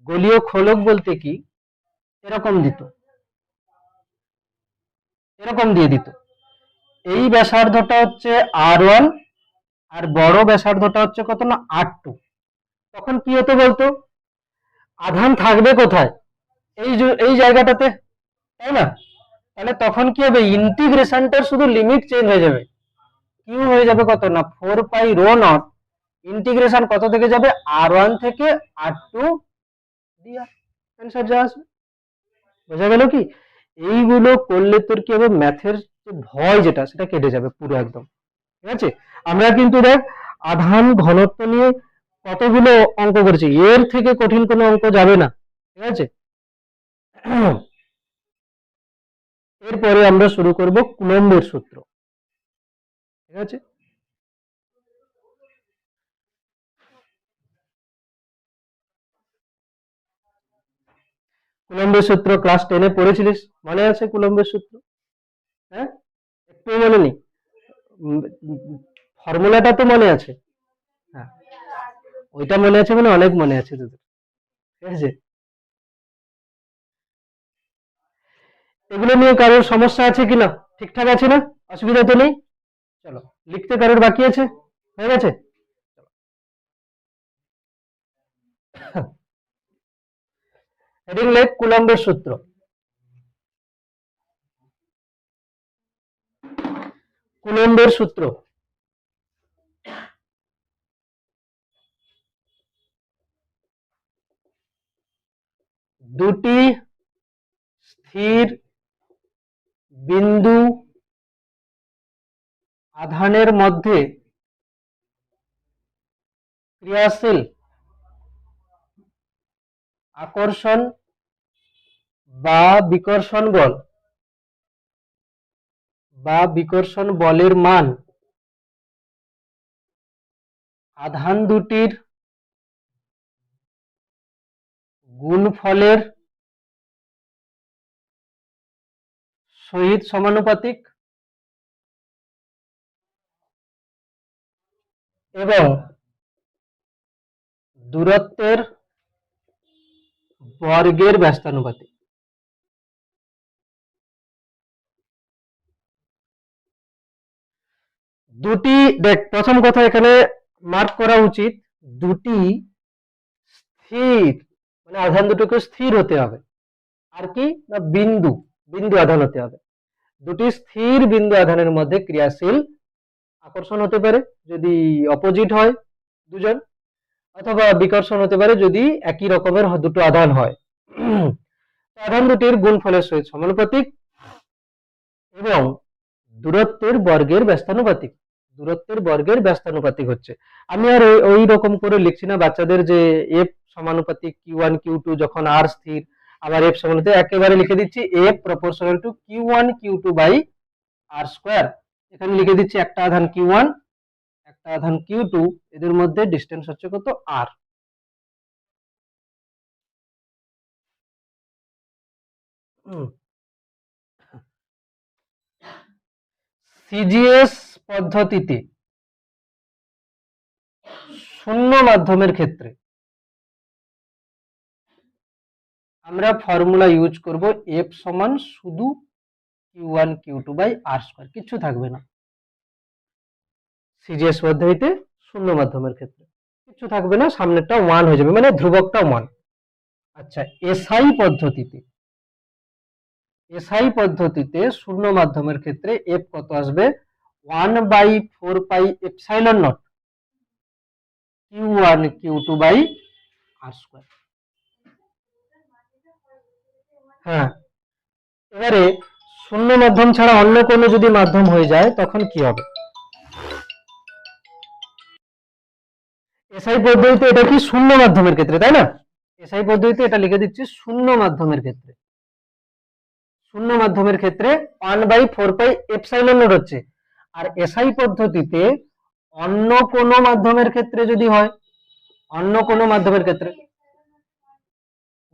গোলীয় খোলক বলতে কি, এরকম দিত, এরকম দিয়ে দিত, এই ব্যাসার্ধটা হচ্ছে আর1 আর বড় ব্যাসার্ধটা হচ্ছে কত না আর2, তখন কি হতো বলতো, আধান থাকবে কোথায়, এই জায়গাটাতে, তাই না। তাহলে তখন কি হবে, ইন্টিগ্রেশনটার শুধু লিমিট চেঞ্জ হয়ে যাবে, কিউ হয়ে যাবে কত না 4 পাই রো নট, ইন্টিগ্রেশন কত থেকে যাবে, আর1 থেকে আর2 ডিআর, অ্যান্সার যা আসবে। বোঝা গেল কি, এইগুলো করলে তোর কি হবে, ম্যাথের যে ভয় যেটা সেটা কেটে যাবে পুরো একদম। ঠিক আছে, আমরা কিন্তু দেখ আধান ঘনত্ব নিয়ে কতগুলো অঙ্ক করেছি, এর থেকে কঠিন কোনো অঙ্ক যাবে না। ঠিক আছে, এরপরে আমরা শুরু করব কুলম্বের সূত্র। ঠিক আছে, কুলম্বের সূত্র ক্লাস 10-এ পড়েছিলিস, মনে আছে কুলম্বের সূত্র, হ্যাঁ, একটু মনে নেই, ফর্মুলাটা তো মনে আছে, হ্যাঁ, ওইটা মনে আছে মানে অনেক মনে আছে তোদের। ঠিক আছে, এগুলো নিয়ে কারোর সমস্যা আছে কিনা, ঠিকঠাক আছে না, অসুবিধা তো নেই। চলো, লিখতে কারোর বাকি আছে, হয়ে গেছে। হেডিং লেখ কুলম্বের সূত্র। কুলম্বের সূত্র, দুটি স্থির বিন্দু আধানের মধ্যে ক্রিয়াশীল আকর্ষণ বা বিকর্ষণ বলের মান আধান দুটির গুণফলের সহিত সমানুপাতিক এবং দূরত্বের বর্গের ব্যস্তানুপাতিক। দুটি, দেখ প্রথম কথা এখানে মার্ক করা উচিত, দুটি স্থির, মানে আধান দুটোকে স্থির হতে হবে। আর কি না বিন্দু, বিন্দু আধান হতে হবে। দুটি স্থির বিন্দু আধানের মধ্যে ক্রিয়াশীল আকর্ষণ হতে পারে যদি অপোজিট হয় দুজন, অথবা বিকর্ষণ হতে পারে যদি একই রকমের দুটো আধান হয়। আধান দুটির গুণফলের সহিত সমানুপাতিক এবং দূরত্বের বর্গের ব্যস্তানুপাতিক। দূরত্বের বর্গের ব্যস্তানুপাতিক হচ্ছে, আমি আর ওই রকম করে লিখছি না বাচ্চাদের যে এফ সমানুপাতিক Q1 Q2 যখন আর স্থির, আবার এফ সমানুপাতিক, একেবারে লিখে দিচ্ছি F proportional to Q1 Q2 by r square. এখানে লিখে দিচ্ছি একটা আধান Q1 একটা আধান Q2, এদের মধ্যে ডিসটেন্স হচ্ছে কত আর। সিজিএস পদ্ধতিতে শূন্য মাধ্যমের ক্ষেত্রে আমরা ফর্মুলা ইউজ করব এফ সমান শুধু Q1 Q2 by r square, কিছু থাকবে না। সিজিএস পদ্ধতিতে শূন্য মাধ্যমের ক্ষেত্রে কিছু থাকবে না, সামনেরটা 1 হয়ে যাবে, মানে ধ্রুবকটা 1। আচ্ছা, এসআই পদ্ধতিতে শূন্য মাধ্যমের ক্ষেত্রে এফ কত আসবে? 1/4 pi epsilon naught Q1 Q2 by r square. হ্যাঁ, এবারে শূন্য মাধ্যম ছাড়া অন্য কোনো যদি মাধ্যম হয়ে যায় তখন কি হবে? এসআই পদ্ধতিতে এটা কি শূন্য মাধ্যমের ক্ষেত্রে, তাই না? এসআই পদ্ধতিতে এটা লিখে দিচ্ছি শূন্য মাধ্যমের ক্ষেত্রে। শূন্য মাধ্যমের ক্ষেত্রে 1/4 পাই এপসাইলন নট হচ্ছে। আর এসআই পদ্ধতিতে অন্য কোনো মাধ্যমের ক্ষেত্রে যদি হয়, অন্য কোনো মাধ্যমের ক্ষেত্রে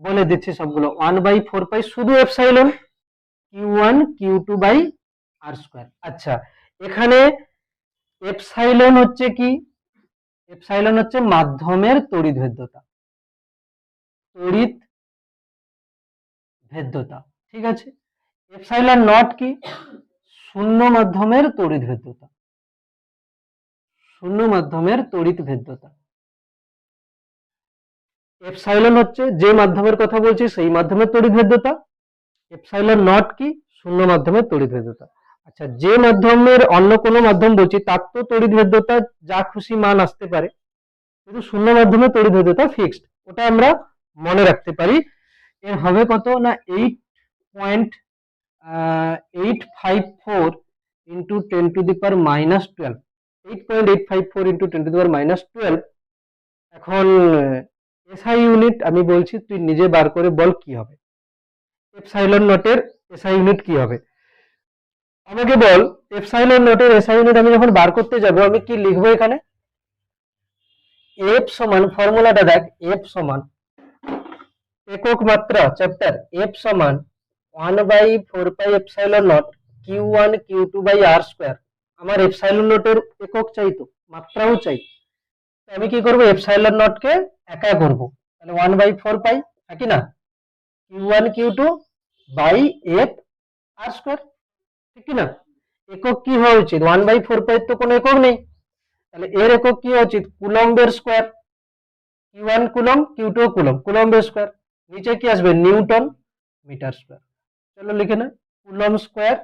বলে দিচ্ছি সবগুলো, 1/4 পাই শুধু epsilon Q1 Q2 by r square. আচ্ছা, এখানে এপসাইলন হচ্ছে কি? এপসাইলন হচ্ছে মাধ্যমের তড়িৎ ভেদ্যতা, তড়িৎ ভেদ্যতা, ঠিক আছে। এপসাইলন নট কি? শূন্য মাধ্যমের তড়িৎ ভেদ্যতা, শূন্য মাধ্যমের তড়িৎ ভেদ্যতা। এপসাইলন হচ্ছে যে মাধ্যমের কথা বলছি সেই মাধ্যমের তড়িৎ ভেদ্যতা, এপসাইলন নট কি? শূন্য মাধ্যমের তড়িৎ ভেদ্যতা। আচ্ছা, যে মাধ্যমের অন্য কোনো মাধ্যম বলছি তার তো তড়িৎ ভেদ্যতা যা খুশি মান আসতে পারে, কিন্তু শূন্য মাধ্যমে তড়িৎ ভেদ্যতা ফিক্সড, ওটা আমরা মনে রাখতে পারি। এর হবে কত না 8.854 into 10 to the power minus 12, 8.854 into 10 to the power minus 12। এখন এসআই ইউনিট আমি বলছি, তুই নিজে বার করে বল কি হবে, এপসাইলন নটের এসআই ইউনিট কি হবে আমাকে বল। এপসাইলন নটের এসআই ইউনিট আমি যখন বার করতে যাব আমি কি লিখবো এখানে? এফ সমান, ফর্মুলাটা দেখ, এফ সমান একক মাত্রা চ্যাপ্টার, এফ সমান 1/4 pi epsilon naught Q1 Q2 by r square. আমার এপসাইলন নটের একক চাই, তো মাত্রাও চাই, আমি কি করব? এপসাইলন নটকে একা করব, তাহলে 1/4 পাই, নাকি না, Q1 Q2 by F R square, ঠিক কি না? একক কি হওয়া উচিত? 1/4 পাই তো কোনো একক নেই, তাহলে এর একক কি হওয়া উচিত? কুলম্বের square. Q1 coulomb, Q2 coulomb, কুলম্বের স্কয়ার। নিচে কি আসবে? Newton metre square. চলো লিখে না, coulomb square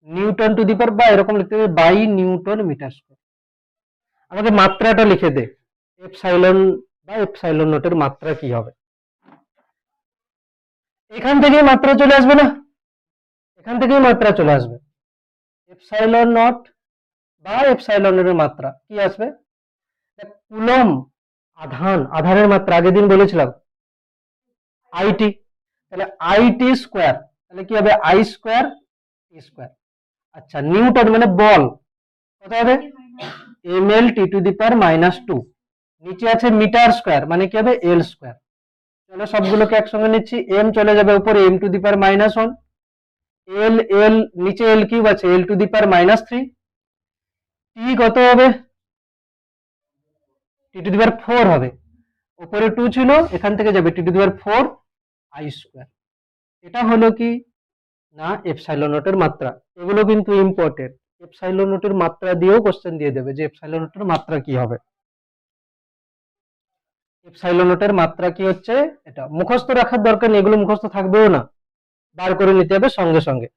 newton to the power, বা এরকম লিখতে হবে বাই নিউটন মিটার স্কয়ার। আমাকে মাত্রাটা লিখে দে, এপসাইলন বা এপসাইলন নটের মাত্রা কি হবে? এখান থেকেই মাত্রা চলে আসবে না, এখান থেকেই মাত্রা চলে আসবে। এপসাইলন নট বা এপসাইলনের মাত্রা কি আসবে? কুলম্ব আধান, আধানের মাত্রা আগের দিন বলেছিলাম আইটি, তাহলে আইটি স্কয়ার, তাহলে কি হবে? I square T square. আচ্ছা, নিউটন মানে বল, কত হবে? ml T to the power minus 2। নিচে আছে মিটার স্কয়ার, মানে কি হবে? L square. চলো সবগুলোকে একসঙ্গে নিচ্ছি, এম চলে যাবে উপরে, M to the power minus 1, L L নিচে এল কিউব আছে, L two the power minus 3। টি কত হবে? টি টু দি পাওয়ার 4 হবে, উপরে 2 ছিল, এখান থেকে যাবে T to the power 4 I square. এটা হলো কি না এপসাইলন নটের মাত্রা। এগুলো কিন্তু ইম্পর্টেন্ট, এপসাইলন নটের মাত্রা দিয়েও কোশ্চেন দিয়ে দেবে যে এপসাইলন নটের মাত্রা কি হবে। এপসাইলন নটের মাত্রা কি হচ্ছে, এটা মুখস্থ রাখার দরকার নেই, এগুলো মুখস্থ থাকবেও না, বার করে নিতে হবে সঙ্গে সঙ্গে।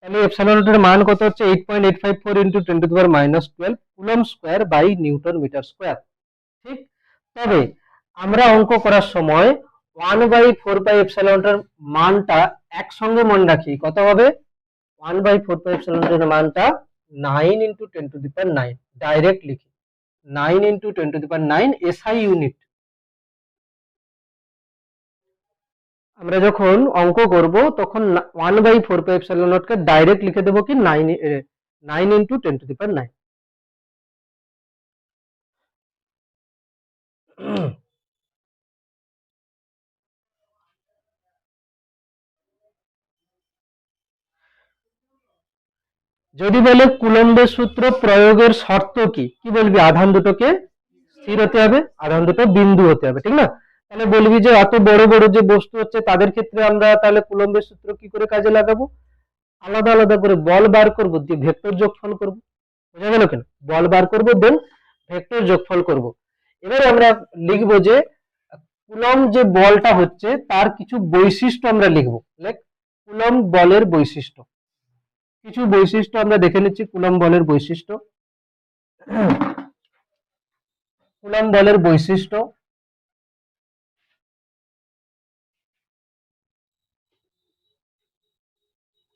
তাহলে এপসাইলন নটের মান কত হচ্ছে 8.854 into 10 to the power -12 coulomb square by newton metre square. ঠিক, তবে আমরা অঙ্ক করার সময় 1/4 পাই এপসাইলন নটের মানটা একসঙ্গে মনে রাখি, কত হবে 1/4 পাই এপসাইলন নটের মানটা 9 into 10 to the power 9 direct লিখি, 9 into 10 to the power 9 SI unit. আমরা যখন অঙ্ক করব তখন 1/4 pi epsilon not K direct লিখে দেবো কি 9 ইনটু 10 টু দি পাওয়ার 9। যদি বলে কুলম্বের সূত্র প্রয়োগের শর্ত কি, কি বলবি, আধান দুটোকে স্থির হতে হবে, আধান দুটো বিন্দু হতে হবে, ঠিক না? তাহলে বলবি যে এত বড় বড় যে বস্তু হচ্ছে তাদের ক্ষেত্রে আমরা তাহলে কুলম্বের সূত্র কি করে কাজে লাগাবো, আলাদা আলাদা করে বল বার করব, দিয়ে ভেক্টর যোগফল করব। বোঝা গেল কেন, বল বার করব দেন ভেক্টর যোগফল করব। এবারে আমরা লিখব যে কুলম্ব যে বলটা হচ্ছে তার কিছু বৈশিষ্ট্য আমরা লিখব, লাইক কুলম্ব বলের বৈশিষ্ট্য, কিছু বৈশিষ্ট্য আমরা দেখে নিচ্ছি। কুলম্ব বলের বৈশিষ্ট্য, কুলম্ব বলের বৈশিষ্ট্য,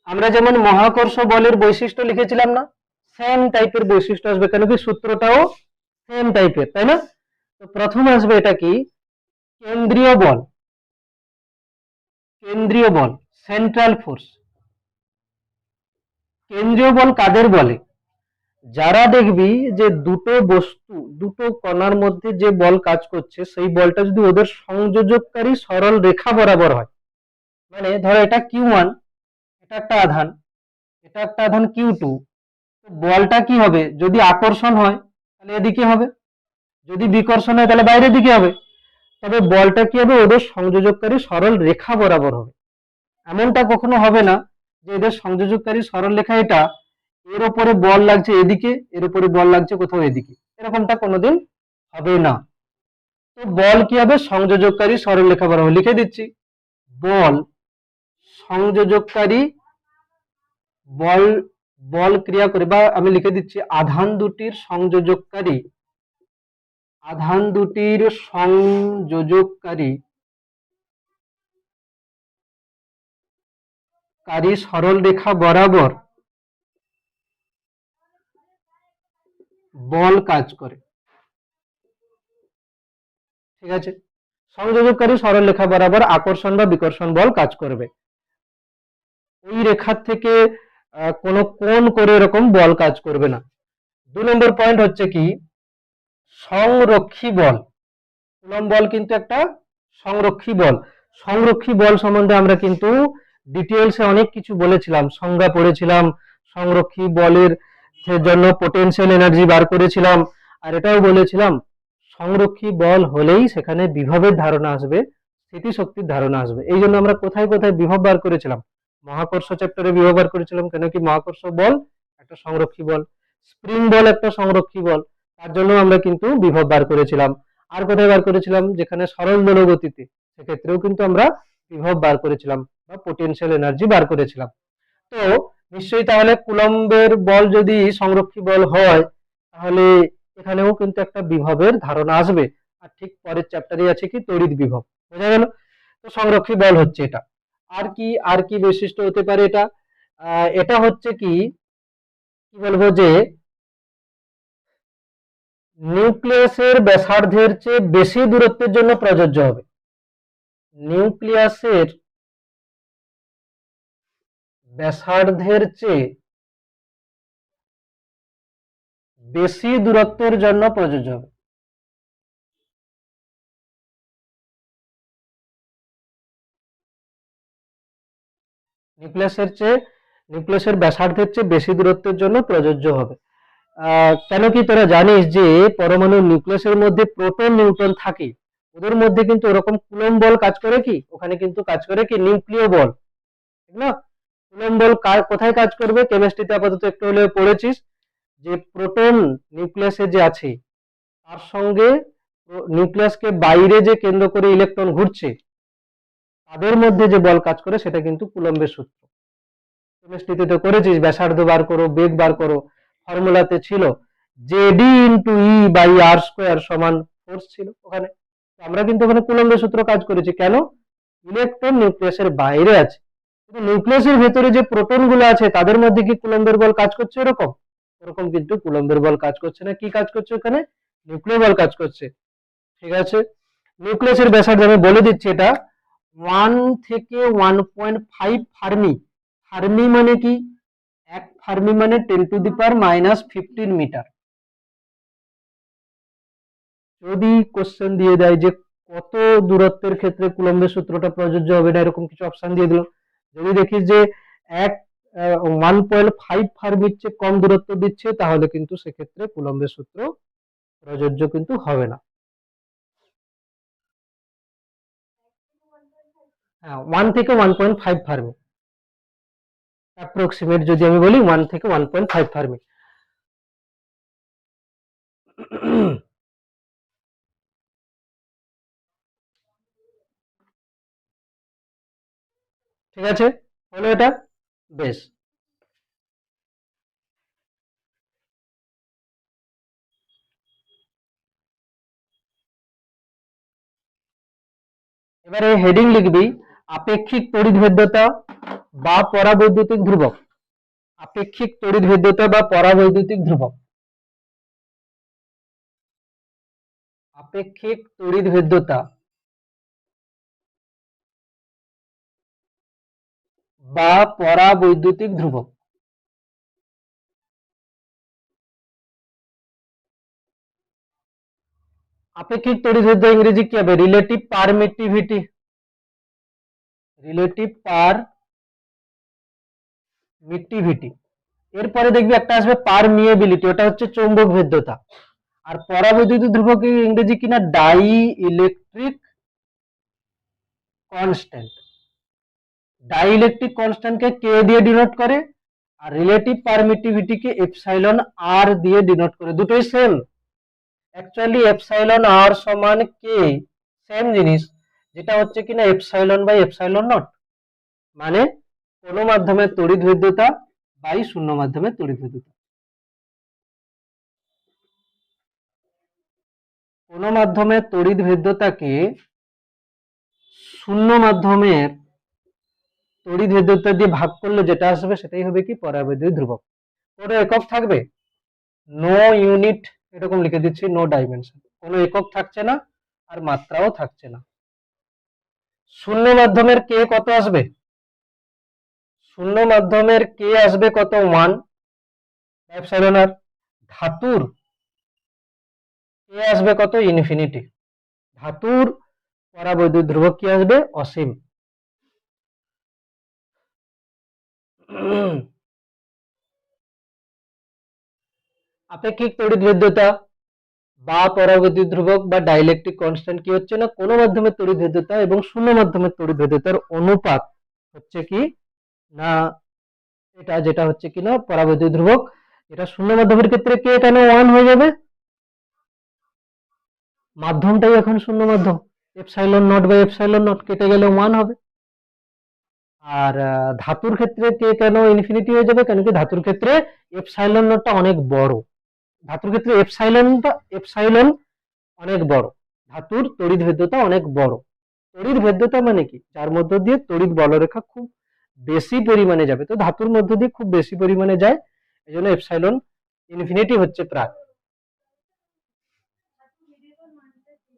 আমরা যেমন মহাকর্ষ বলের বৈশিষ্ট্য লিখেছিলাম না, সেম টাইপের বৈশিষ্ট্য আসবে, কেন কি সূত্রটাও সেম টাইপের, তাই না? তো প্রথম আসবে এটা কি, কেন্দ্রীয় বল, কেন্দ্রীয় বল সেন্ট্রাল ফোর্স। কেন্দ্রীয় বল কাদের বলে, যারা দেখবি যে দুটো বস্তু, দুটো কণার মধ্যে যে বল কাজ করছে সেই বলটা যদি ওদের সংযোজককারী সরল রেখা বরাবর হয়, মানে ধরো এটা Q1, এটা একটা আধান, এটা একটা আধান Q2, তো বলটা কি হবে, যদি আকর্ষণ হয় তাহলে এদিকে হবে, যদি বিকর্ষণ হয় তাহলে বাইরের দিকে হবে, তবে বলটা কি হবে, ওদের সংযোজককারী সরল রেখা বরাবর হবে। এমনটা কখনো হবে না যে এদের সংযোজককারী সরল রেখা এটা, এর উপরে বল লাগছে এদিকে, এর উপরে বল লাগছে কোথাও এদিকে, এরকমটা কোনোদিন হবে না। তো বল কি হবে, সংযোজককারী সরলরেখা বরাবর। লিখে দিচ্ছি, বল সংযোজককারী, বল বল ক্রিয়া করে, বা আমি লিখে দিচ্ছি আধান দুটির সংযোজককারী, আধান দুটির সংযোজককারী সরল রেখা বরাবর বল কাজ করে। ঠিক আছে, সংযোজককারী সরল রেখা বরাবর আকর্ষণ বা বিকর্ষণ বল কাজ করবে, ওই রেখার থেকে কোনো কোণ করে এরকম বল কাজ করবে না। 2 নম্বর পয়েন্ট হচ্ছে কি, সংরক্ষী বল। কুলম্ব বল কিন্তু একটা সংরক্ষী বল। সংরক্ষী বল সম্বন্ধে আমরা কিন্তু ডিটেইলসে অনেক কিছু বলেছিলাম, সংজ্ঞা পড়েছিলাম, সংরক্ষী বলের জন্য পোটেনশিয়াল এনার্জি বার করেছিলাম, আর এটাও বলেছিলাম সংরক্ষী বল হলেই সেখানে বিভবের ধারণা আসবে, স্থিতিশক্তির ধারণা আসবে। এই জন্য আমরা কোথায় কোথায় বিভব বার করেছিলাম, মহাকর্ষ চ্যাপ্টারে বিভব বার করেছিলাম, কেন কি মহাকর্ষ বল একটা সংরক্ষী বল, স্প্রিং বল একটা সংরক্ষী বল, তার জন্য আমরা কিন্তু বিভব বার করেছিলাম। আর কোথায় বার করেছিলাম, যেখানে সরল দোলগতিতে, সেক্ষেত্রেও কিন্তু আমরা বিভব বার করেছিলাম বা পোটেনশিয়াল এনার্জি বার করেছিলাম। তো নিশ্চয়ই তাহলে কুলম্বের বল যদি সংরক্ষী বল হয় তাহলে এখানেও কিন্তু একটা বিভবের ধারণা আসবে। আর ঠিক পরের চ্যাপ্টারে আছে কি তড়িৎ বিভব। বোঝা গেল, তো সংরক্ষী বল হচ্ছে এটা। আর কি বৈশিষ্ট্য হতে পারে এটা, এটা হচ্ছে কি বলবো যে নিউক্লিয়াসের ব্যাসার্ধের চেয়ে বেশি দূরত্বের জন্য প্রযোজ্য হবে। নিউক্লিয়াসের ব্যাসার্ধের চেয়ে বেশি দূরত্বের জন্য প্রযোজ্য হবে। নিউক্লিয়াসের ব্যাসার্ধের চেয়ে বেশি দূরত্বের জন্য প্রযোজ্য হবে। কেন কি তোরা জানিস যে পরমাণুর নিউক্লিয়াসের মধ্যে প্রোটন নিউট্রন থাকে, ওদের মধ্যে কিন্তু ওরকম কুলম্ব বল কাজ করে কি, ওখানে কিন্তু কাজ করে কি নিউক্লিয় বল, ঠিক না? কুলম্ব বল কোথায় কাজ করবে, কেমিস্ট্রিতে আপাতত একটু হলেও পড়েছিস যে প্রোটন নিউক্লিয়াসে যে আছে তার সঙ্গে নিউক্লিয়াসকে বাইরে যে কেন্দ্র করে ইলেকট্রন ঘুরছে তাদের মধ্যে যে বল কাজ করে সেটা কিন্তু কুলম্বের সূত্র। কেমিস্ট্রিতে তো করেছিস, ব্যাসার্ধ বার করো, বেগ বার করো, ফর্মুলাতে ছিল জেডি into E by r square সমান ফোর্স ছিল ওখানে। আমরা কিন্তু ওখানে কুলম্বের সূত্র কাজ করেছি, কেন? ইলেকট্রন নিউক্লিয়াসের বাইরে আছে, কিন্তু নিউক্লিয়াসের ভেতরে যে প্রোটন গুলো আছে তাদের মধ্যে কি কুলম্বের বল কাজ করছে এরকম? ওরকম কিন্তু কুলম্বের বল কাজ করছে না, কি কাজ করছে ওখানে? নিউক্লিয় বল কাজ করছে। ঠিক আছে, নিউক্লিয়াসের ব্যাসার্ধ আমি বলে দিচ্ছি, এটা 1 থেকে 1.5 ফার্মি। ফার্মি মানে কি? এক ফার্মি মানে 10⁻⁻15 মিটার। যদি কোশ্চেন দিয়ে দেয় যে কত দূরত্বের ক্ষেত্রে কুলম্বের সূত্রটা প্রযোজ্য হবে না, এরকম কিছু অপশন দিয়ে দিল, যদি দেখিস যে এক 1.5 ফার্মির চেয়ে কম দূরত্ব দিচ্ছে তাহলে কিন্তু সেক্ষেত্রে কুলম্বের সূত্র প্রযোজ্য কিন্তু হবে না। হ্যাঁ, 1 থেকে 1.5 ফার্মি, অ্যাপ্রক্সিমেট যদি আমি বলি 1 থেকে 1.5 ফার্মি। ঠিক আছে, হলো এটা, বেশ। এবারে হেডিং লিখবি আপেক্ষিক তড়িৎভেদ্যতা বা পরাবৈদ্যুতিক ধ্রুবক। আপেক্ষিক তড়িৎভেদ্যতা বা পরাবৈদ্যুতিক ধ্রুবক। আপেক্ষিক তড়িৎভেদ্যতা বা পরাবৈদ্যুতিক ধ্রুবক। আপেক্ষিক তড়িৎভেদ্যতা ইংরেজি কি হবে? Relative permittivity. Relative permittivity. এরপরে দেখবি একটা আসবে পারমিয়েবিলিটি, ওটা হচ্ছে চৌম্বক ভেদ্যতা। আর পরাবৈদ্যুতিক ধ্রুবক ইংরেজি কিনা ডাই ইলেকট্রিক কনস্ট্যান্ট। ডাইইলেকট্রিক কনস্ট্যান্টকে কে দিয়ে ডিনোট করে, আর রিলেটিভ পারমিটিভিটিকে এপসাইলন আর দিয়ে ডিনোট করে, দুটোই সেম। অ্যাকচুয়ালি এপসাইলন আর সমান কে, সেম জিনিস, যেটা হচ্ছে কিনা এপসাইলন বাই এপসাইলন নট, মানে কোন মাধ্যমের তড়িৎভেদ্যতা বাই শূন্য মাধ্যমের তড়িৎভেদ্যতা। কোন মাধ্যমের তড়িৎভেদ্যতাকে শূন্য মাধ্যমের তড়িৎভেদ্যতা দিয়ে ভাগ করলে যেটা আসবে সেটাই হবে কি পরাবৈদ্যুতিক ধ্রুবক। কোনো একক থাকবে? নো ইউনিট, এরকম লিখে দিচ্ছি, নো ডাইমেনশন, কোনো একক থাকছে না আর মাত্রাও থাকছে না। শূন্য মাধ্যমের কে কত আসবে? শূন্য মাধ্যমের কে আসবে কত? 1 এপসাইলন আর। ধাতুর কে আসবে কত? ইনফিনিটি। ধাতুর পরাবৈদ্যুতিক ধ্রুবক কি আসবে? অসীম। আপেক্ষিক তড়িৎভেদ্যতা বা পরাবৈদ্যুতিক ধ্রুবক বা ডাইইলেকট্রিক কনস্ট্যান্ট কি হচ্ছে না, কোন মাধ্যমের তড়িৎভেদ্যতা এবং শূন্য মাধ্যমের তড়িৎভেদ্যতার অনুপাত হচ্ছে কি না, এটা যেটা হচ্ছে কিনা পরাবৈদ্যুতিক ধ্রুবক। এটা শূন্য মাধ্যমের ক্ষেত্রে কে কেন 1 হয়ে যাবে? মাধ্যমটাই এখন শূন্য মাধ্যম, epsilon naught by epsilon naught কেটে গেলে 1 হবে। আর ধাতুর ক্ষেত্রে কে কেন ইনফিনিটি হয়ে যাবে? কারণ কি ধাতুর ক্ষেত্রে এপসাইলন নটটা অনেক বড়, ধাতুর ক্ষেত্রে এপসাইলন অনেক বড়, ধাতুর তড়িৎ ভেদ্যতা অনেক বড়। তড়িৎ ভেদ্যতা মানে কি? যার মধ্য দিয়ে তড়িৎ বলরেখা খুব বেশি পরিমাণে যাবে, তো ধাতুর মধ্য দিয়ে খুব বেশি পরিমাণে যায়, এই জন্য এপসাইলন ইনফিনিটি হচ্ছে প্রায়।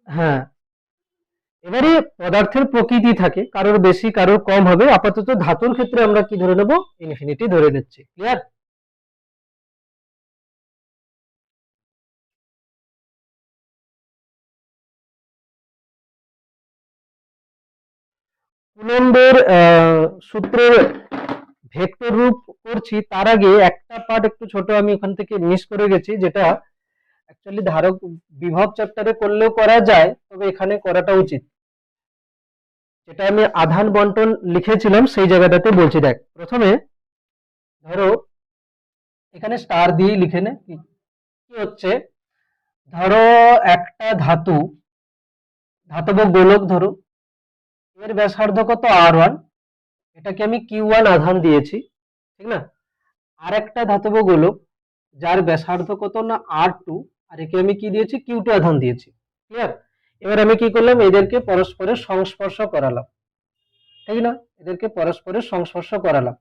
হ্যাঁ, এবারে পদার্থের প্রকৃতি থাকে, কারোর বেশি কারোর কম হবে, আপাতত ধাতুর ক্ষেত্রে আমরা কি ধরে নেব? ইনফিনিটি ধরে নিচ্ছি। ক্লিয়ার? কুলম্বের সূত্রের ভেক্টর রূপ করছি তার আগে একটা পার্ট একটু ছোট আমি ওখান থেকে মিস করে গেছি, যেটা অ্যাকচুয়ালি ধারক বিভব চ্যাপ্টারে করলেও করা যায়, তবে এখানে করাটা উচিত। যেটা আমি আধান বন্টন লিখেছিলাম সেই জায়গাটাতে বলছি। দেখ, প্রথমে ধরো এখানে স্টার দিয়ে লিখে নে কি হচ্ছে। ধরো একটা ধাতব গোলক ধরো, এর ব্যাসার্ধ কত R1, এটাকে আমি Q1 আধান দিয়েছি, ঠিক না। আর একটা ধাতব গোলক যার ব্যাসার্ধ কত না R2, আর একে আমি কি দিয়েছি Q2 আধান দিয়েছি। ক্লিয়ার? এবার আমি কি করলাম, এদেরকে পরস্পরের সংস্পর্শ করালাম, ঠিক না। এদেরকে পরস্পরের সংস্পর্শ করালাম,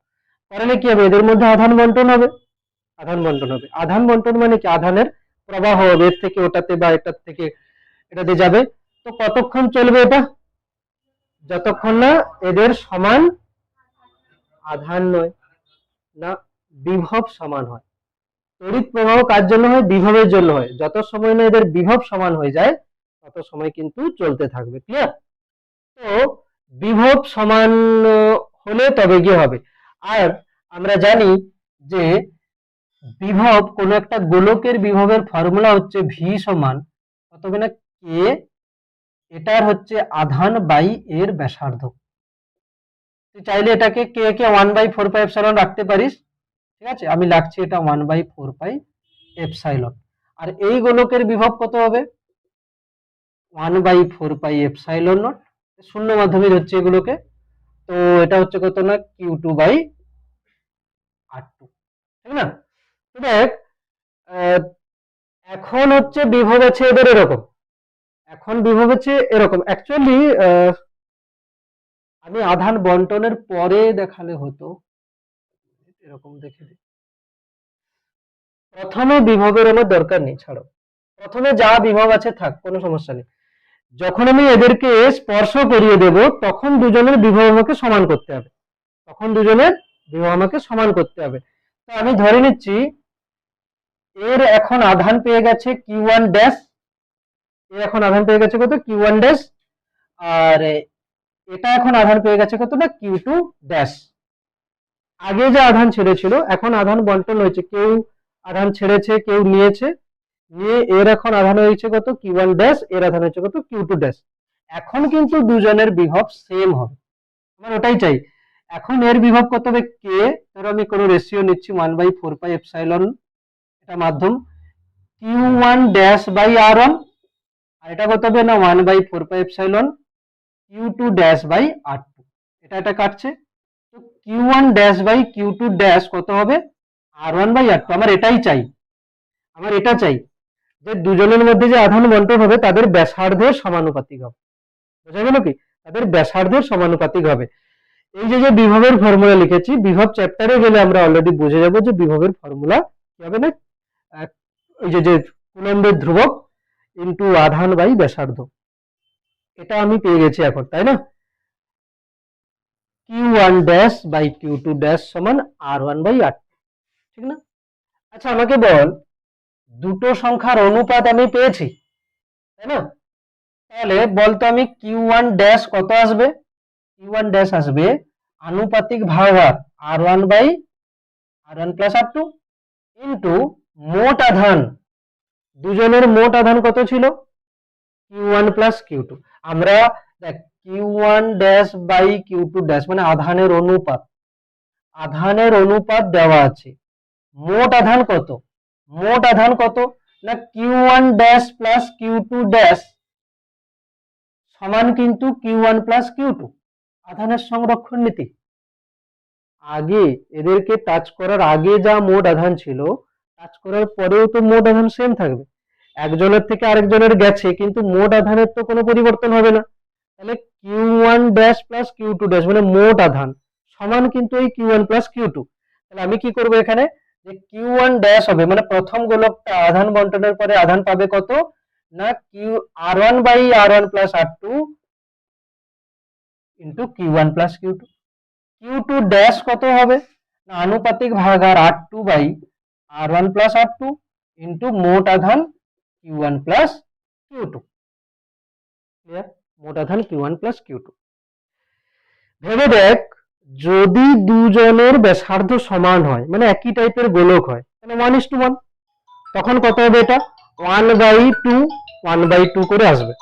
করালে কি হবে, এদের মধ্যে আধান বন্টন হবে। আধান বন্টন মানে কি, আধানের প্রবাহ হবে এর থেকে ওটাতে বা এটার থেকে এটাতে যাবে। তো কতক্ষণ চলবে এটা, যতক্ষণ না এদের সমান আধান নয়, না বিভব সমান হয়। তড়িৎ প্রবাহ কার জন্য হয়, বিভবের জন্য হয়। যত সময় না এদের বিভব সমান হয়ে যায় তত সময় কিন্তু চলতে থাকবে। ক্লিয়ার? তো বিভব সমান হলে তবে গিয়ে হবে। আর আমরা জানি যে বিভব, কোন একটা গোলকের বিভবের ফর্মুলা হচ্ছে ভি সমান কত না কে, এটার হচ্ছে আধান বাই এর ব্যাসার্ধ। তুই চাইলে এটাকে কে কে 1/4πε রাখতে পারিস, ঠিক আছে। আমি লাগছি এটা 1/4πε। আর এই গোলকের বিভব কত হবে, 1/4πε0, শূন্য মাধ্যমে হচ্ছে এগুলোকে। তো এটা হচ্ছে কত না Q2/R2, ঠিক না। তো দেখ, এখন হচ্ছে বিভব আছে এদের এরকম, অ্যাকচুয়ালি আমি আধান বন্টনের পরে দেখালে হতো, এরকম দেখে দিই। প্রথমে বিভবের আমার দরকার নেই, ছাড়ো, প্রথমে যা বিভব আছে থাক, কোনো সমস্যা নেই। যখন আমি এদেরকে স্পর্শ করিয়ে দেব তখন দুজনের বিভব আমাকে সমান করতে হবে, তো আমি ধরে নিচ্ছি এর এখন আধান পেয়ে গেছে Q1 ড্যাশ, কত Q1 ড্যাশ, আর এটা এখন আধান পেয়ে গেছে কত না Q2 ড্যাশ। আগে যে আধান ছেড়েছিল, এখন আধান বন্টন হয়েছে, কেউ আধান ছেড়েছে কেউ নিয়েছে, নিয়ে এর এখন আধান হয়েছে কত Q1 ড্যাশ, এর আধান হয়েছে কত Q2 ড্যাশ। এখন কিন্তু দুজনের বিভব সেম হবে, আমার ওটাই চাই। এখন এর বিভব কত হবে কে, ধরো আমি কোনো রেশিও নিচ্ছি 1/4πε, এটা মাধ্যম, Q1 ড্যাশ বাই R1, আর এটা কত হবে না 1/4πε Q2 ড্যাশ বাই R2, এটা কাটছে। তো Q1 dash by Q2 dash কত হবে, R1/R2। আমার এটা চাই যে দুজনের মধ্যে যে আধান বন্টন হবে তাদের ব্যাসার্ধের সমানুপাতিক হবে। বোঝা গেল কি, তাদের ব্যাসার্ধের সমানুপাতিক হবে। এই যে বিভবের ফর্মুলা লিখেছি, বিভব চ্যাপ্টারে গেলে আমরা অলরেডি বুঝে যাব যে বিভবের ফর্মুলা কি হবে না, ওই যে কুলম্বের ধ্রুবক ইনটু আধান বাই ব্যাসার্ধ, এটা আমি পেয়ে গেছি এখন, তাই না। Q1 dash by Q2 dash সমান R1/R2, ঠিক না। আচ্ছা আমাকে বল, দুটো সংখ্যার অনুপাত আমি পেয়েছি, তাই না। তাহলে বলতো আমি Q1 ড্যাশ কত আসবে, Q1 ড্যাশ আসবে আনুপাতিক ভাগাকার R1/R1 প্লাস R2 ইন্টু মোট আধান, দুজনের মোট আধান কত ছিল Q1 প্লাস Q2। আমরা দেখ Q1 dash by Q2 dash মানে আধানের অনুপাত দেওয়া আছে। মোট আধান কত না Q1 dash plus Q2 dash সমান কিন্তু Q1 প্লাস Q2, আধানের সংরক্ষণ নীতি। আগে এদেরকে টাচ করার আগে যা মোট আধান ছিল, টাচ করার পরেও তো মোট আধান সেম থাকবে। একজনের থেকে আরেকজনের গেছে কিন্তু মোট আধানের তো কোনো পরিবর্তন হবে না। তাহলে Q1 dash plus Q2 dash মানে মোট আধান সমান কিন্তু এই Q1 প্লাস Q2। তাহলে আমি কি করব এখানে, যে Q1 ড্যাশ হবে মানে প্রথম গোলকটা আধান বন্টনের পরে আধান পাবে কত না R1/R1 plus R2 into Q1 plus Q2। Q2 dash কত হবে না আনুপাতিক ভাগাকার R2/R1 প্লাস R2 ইন্টু মোট আধান Q1 প্লাস Q2। ক্লিয়ার? মোট আধান Q1 প্লাস Q2। ভেবে দেখ যদি দুজনের ব্যাসার্ধ সমান হয়, মানে একই টাইপের গোলক হয়, মানে 1:1, তখন কত হবে? এটা 1/2 1/2 করে আসবে,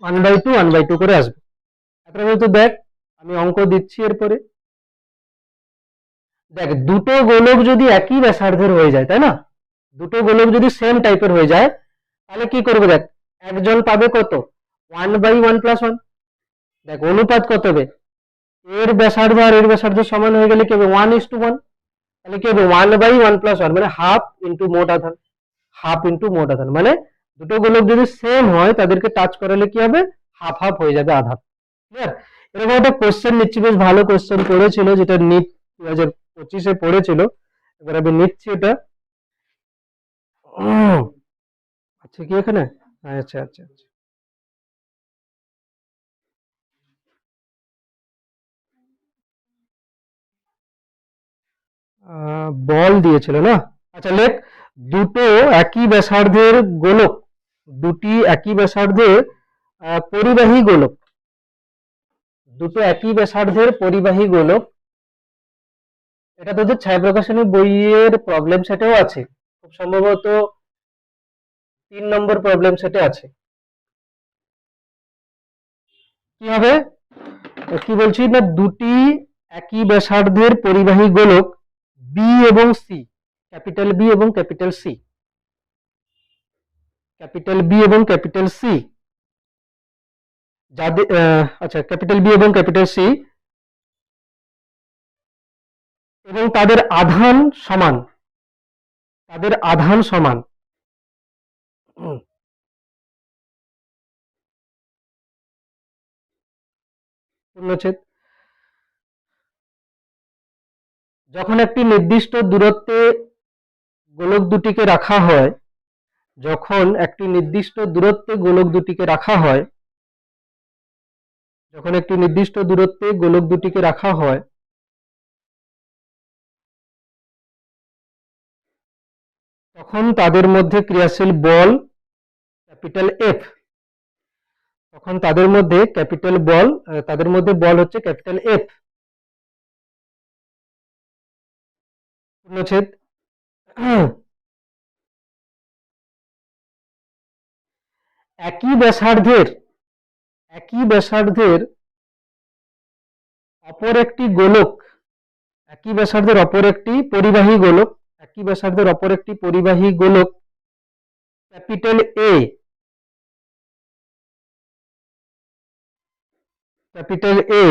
1/2 1/2 করে আসবে। তারপরে তো দেখ, আমি অঙ্ক দিচ্ছি এরপরে। দেখ, দুটো গোলক যদি একই ব্যাসার্ধের হয়ে যায়, তাই না, দুটো গোলক যদি সেম টাইপের হয়ে যায়, তাহলে কি করবে? দেখ, একজন পাবে কত? 1/1+1। দেখ, অনুপাত কত হবে? এর ব্যাসার্ধ আর এর ব্যাসার্ধ সমান হয়ে গেলে কি হবে? 1:1। তাহলে কি হবে? 1/1+1, মানে হাফ ইন্টু মোট আধান, হাফ ইন্টু মোট আধান, মানে দুটো গোলক যদি সেম হয় তাদেরকে টাচ করালে কি হবে? হাফ হাফ হয়ে যাবে আধান। ক্লিয়ার? এরকম একটা কোশ্চেন নিচ্ছি, বেশ ভালো কোশ্চেন করেছিল, যেটা নিট 2025-এ পড়েছিল। এবার আমি নিচ্ছি এটা। আচ্ছা, কি এখানে? আচ্ছা আচ্ছা আচ্ছা। বল দিয়েছিল না? আচ্ছা, লেখ, দুটো একই ব্যাসার্ধের গোলক, দুটি একই ব্যাসার্ধের পরিবাহী গোলক, দুটো একই ব্যাসার্ধের পরিবাহী গোলক। এটা তোদের ছায়াপ্রকাশনী বইয়ের প্রবলেম সেটেও আছে, খুব সম্ভবত 3 নম্বর প্রবলেম সেটে আছে। কি হবে? কি বলছি না, দুটি একই ব্যাসার্ধের পরিবাহী গোলক বি এবং সি, ক্যাপিটাল বি এবং ক্যাপিটাল সি, ক্যাপিটাল বি এবং ক্যাপিটাল সি, যাদের আচ্ছা, ক্যাপিটাল বি এবং ক্যাপিটাল সি, এবং তাদের আধান সমান, তাদের আধান সমান। পূর্ণচ্ছেদ। যখন একটি নির্দিষ্ট দূরত্বে গোলক দুটিকে রাখা হয়, যখন একটি নির্দিষ্ট দূরত্বে গোলক দুটিকে রাখা হয়, যখন একটি নির্দিষ্ট দূরত্বে গোলক দুটিকে রাখা হয়, তখন তাদের মধ্যে ক্রিয়াশীল বল ক্যাপিটাল এফ, তখন তাদের মধ্যে ক্যাপিটাল বল, তাদের মধ্যে বল হচ্ছে ক্যাপিটাল এফ। পূর্ণচ্ছেদ। একই ব্যাসার্ধের, একই ব্যাসার্ধের অপর একটি গোলক, একই ব্যাসার্ধের অপর একটি পরিবাহী গোলক, একই ব্যাসার্ধের অপর একটি পরিবাহী গোলক capital A, capital A,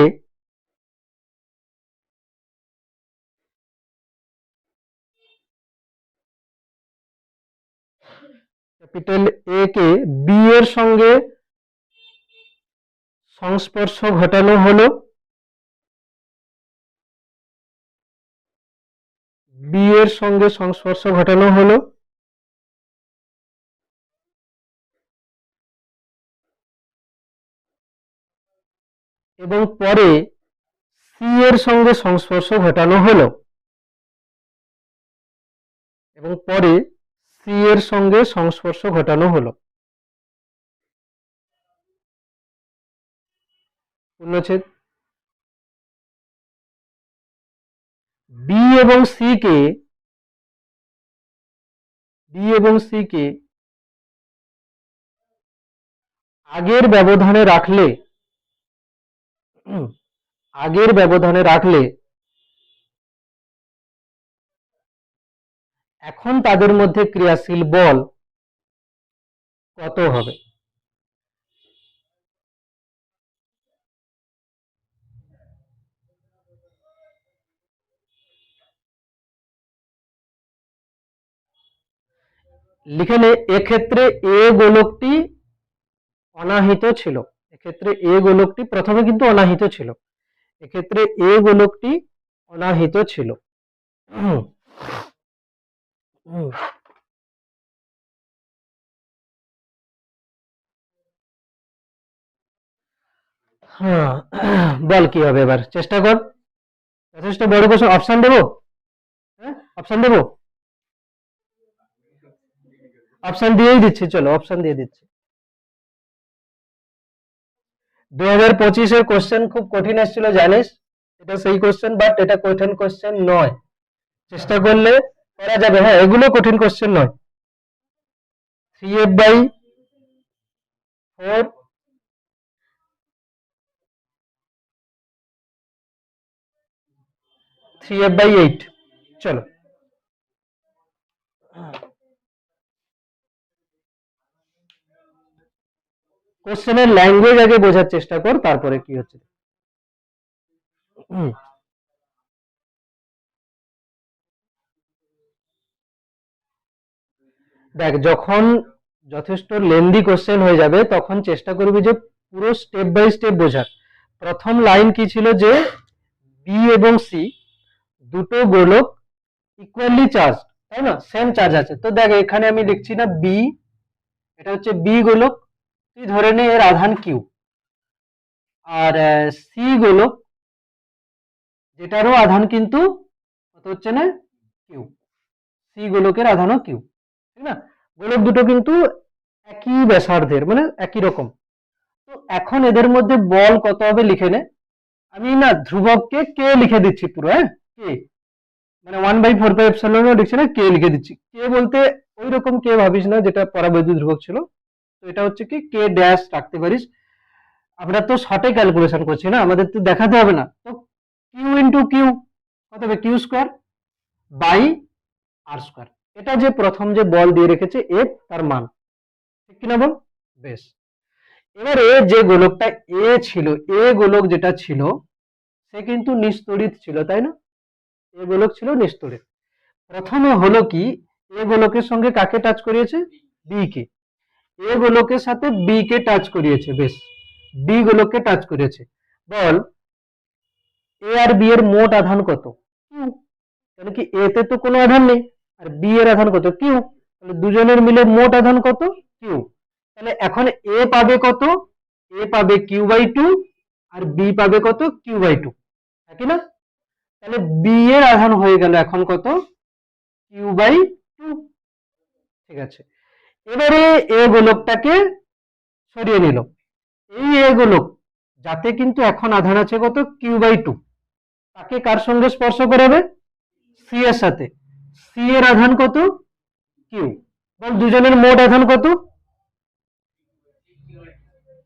capital A কে বি এর সঙ্গে সংস্পর্শ ঘটানো হলো, বি এর সঙ্গে সংস্পর্শ ঘটানো হলো, এবং পরে সি এর সঙ্গে সংস্পর্শ ঘটানো হলো, এবং পরে সি এর সঙ্গে সংস্পর্শ ঘটানো হলো। পূর্ণচ্ছেদ। বি এবং সি কে, বি এবং সি কে আগের ব্যবধানে রাখলে, আগের ব্যবধানে রাখলে এখন তাদের মধ্যে ক্রিয়াশীল বল কত হবে? লিখে নে, এক্ষেত্রে এ গোলকটি অনাহিত ছিল, এক্ষেত্রে এ গোলকটি প্রথমে কিন্তু অনাহিত ছিল, এক্ষেত্রে এ গোলকটি অনাহিত ছিল। হ্যাঁ, বল কি হবে এবার, চেষ্টা কর। যথেষ্ট বড় কোশ্চেন, অপশন দেবো? হ্যাঁ, অপশন দেবো? অপশন দিয়েই দিচ্ছি, চলো অপশন দিয়ে দিচ্ছি। 2025-এর কোশ্চেন খুব কঠিন এসেছিল জানিস, এটা সেই কোশ্চেন, বাট এটা কঠিন কোশ্চেন নয়, চেষ্টা করলে করা যাবে। হ্যাঁ, এগুলো কঠিন কোশ্চেন নয়। 3f/4 3f/8। চলো, কোশ্চেনের ল্যাঙ্গুয়েজ আগে বোঝার চেষ্টা কর, তারপরে কি হচ্ছে। দেখ, যখন যথেষ্ট লেন্দি কোশ্চেন হয়ে যাবে তখন চেষ্টা করবি যে পুরো স্টেপ বাই স্টেপ বোঝার। প্রথম লাইন কি ছিল যে বি এবং সি দুটো গোলক ইকুয়ালি চার্জ, তাই না, সেম চার্জ আছে। তো দেখ, এখানে আমি লিখছি না বি, এটা হচ্ছে বি গোলক, তুই ধরে নে এর আধান কিউ। আর সি গোলক, যেটারও আধান কিন্তু কত হচ্ছে না, কিউ। সি গোলকের আধানও কিউ, ঠিক না। গোলক দুটো কিন্তু একই ব্যাসার্ধের, মানে একই রকম। তো এখন এদের মধ্যে বল কত হবে লিখে নে। আমি না ধ্রুবককে কে লিখে দিচ্ছি পুরো, হ্যাঁ, কে, মানে 1/4πε লিখছি না, কে লিখে দিচ্ছি। কে বলতে ওই রকম কে ভাবিস না যেটা পরাবৈদ্যুতিক ধ্রুবক ছিল। তো এটা হচ্ছে কি কে ড্যাশ রাখতে পারিস। আমরা তো শর্টে ক্যালকুলেশন করছি না, আমাদের তো দেখাতে হবে না। তো কিউ ইন্টু কিউ কত হবে, Q square by r square. এটা যে প্রথম যে বল দিয়ে রেখেছে এফ, তার মান, ঠিক কিনা বল। বেশ, এবারে যে গোলকটা এ ছিল, এ গোলক যেটা ছিল সে কিন্তু নিস্তড়িত ছিল, তাই না। এ গোলক ছিল নিস্তড়িত। প্রথমে হলো কি, এ গোলকের সঙ্গে কাকে টাচ করিয়েছে, বি কে। এ গোলকের সাথে বি কে টাচ করিয়েছে, বেশ, বি গোলককে টাচ করিয়েছে। বল এ আর বি এর মোট আধান কত, কিউ। তাহলে কি এ তে তো কোনো আধান নেই, আর বি এর আধান কত, কিউ। তাহলে দুজনের মিলে মোট আধান কত, কিউ। তাহলে এখন এ পাবে কত, এ পাবে কিউ/2, আর বি পাবে কত, কিউ/2, নাকি না। তাহলে বি এর আধান হয়ে গেল এখন কত, কিউ/2। ঠিক আছে, এবারে এ গোলকটাকে সরিয়ে নিল। এই এ গোলক যাতে কিন্তু এখন আধান আছে কত, কিউ/2, তাকে কার সঙ্গে স্পর্শ করাবে, সি এর সাথে। সি এর আধান কত, কিউ। বল দুজনের মোট আধান কত,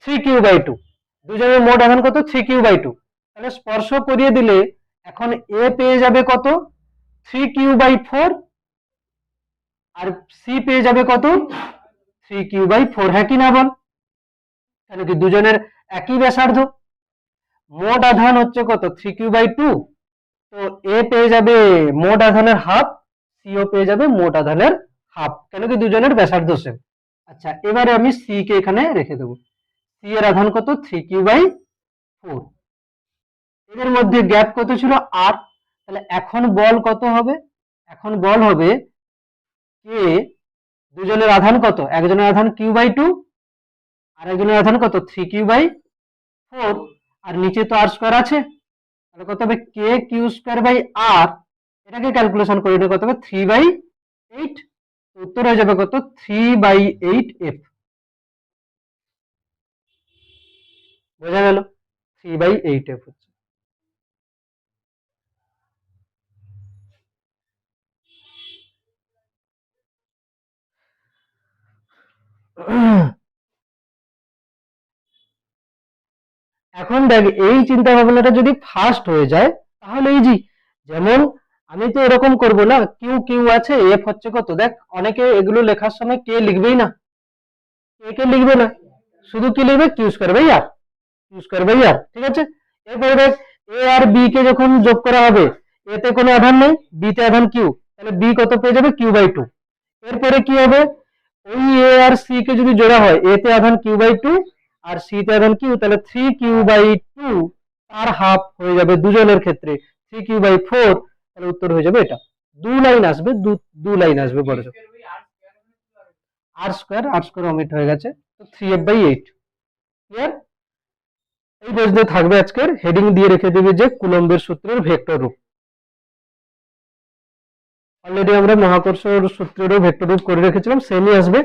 3q/2। দুজনের মোট আধান কত, 3q/2। তাহলে স্পর্শ করিয়ে দিলে এখন এ পেয়ে যাবে কত, 3q/4, আর সি পেয়ে যাবে কত, 3q/4, হ্যাঁ কি না বল। কেন কি দুজনের একই ব্যাসার্ধ, মোট আধান হচ্ছে কত, 3q/2। তো এ পেয়ে যাবে মোট আধানের হাফ, সিও পেয়ে যাবে মোট আধানের হাফ, কেন কি দুজনের ব্যাসার্ধ সেম। আচ্ছা, এবারে আমি সি কে এখানে রেখে দেবো। সি এর আধান কত, 3q/4। এদের মধ্যে গ্যাপ কত ছিল, আর। তাহলে এখন বল কত হবে, এখন বল হবে কে, দুজনের আধান কত, একজনের আধান কিউ/2, আর একজনের আধান কত, 3q/4, আর নিচে তো আর স্কোয়ার আছে। তাহলে কত হবে, কে কিউ²/আর, এটাকে ক্যালকুলেশন করে নিলে কত হবে, 3/8। উত্তর হয়ে যাবে কত, 3/8f। বোঝা গেল, 3/8f হচ্ছে। এখন দেখ, এই চিন্তা ভাবনাটা যদি ফার্স্ট হয়ে যায় তাহলে ইজি। যেমন আমি তো এরকম করব না, কিউ কিউ আছে, এফ হচ্ছে কত। দেখ, অনেকে এগুলো লেখার সময় কে লিখবেই না, কে কে লিখবে না, শুধু কি লিখবে, কিউ²/আর, কিউ²/আর, ঠিক আছে। এরপরে দেখ, এ আর বি কে যখন যোগ করা হবে, এ তে কোনো আধান নেই, বি তে আধান কিউ, তাহলে বি কত পেয়ে যাবে, কিউ/2। এরপরে কি হবে, ওই এ আর সি কে যদি জোড়া হয়, এ তে আধান কিউ/2 আর সি তে আধান কিউ, তাহলে 3q/2 তার হাফ হয়ে যাবে দুজনের ক্ষেত্রে 3q/4। তাহলে উত্তর হয়ে যাবে এটা। দু লাইন আসবে, দু লাইন আসবে বড় জোর। আর স্কোয়ার অমিট হয়ে গেছে, তো 3f/8। ক্লিয়ার। এই প্রশ্নে থাকবে আজকের হেডিং দিয়ে রেখে দিবি যে কুলম্বের সূত্রের ভেক্টর রূপ। অলরেডি আমরা মহাকর্ষর সূত্রেরও ভেক্টর রূপ করে রেখেছিলাম, সেমই আসবে।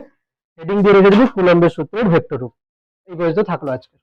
হেডিং দিয়ে রেখে দিবি কুলম্বের সূত্রের ভেক্টর রূপ। এই প্রশ্ন থাকলো আজকে।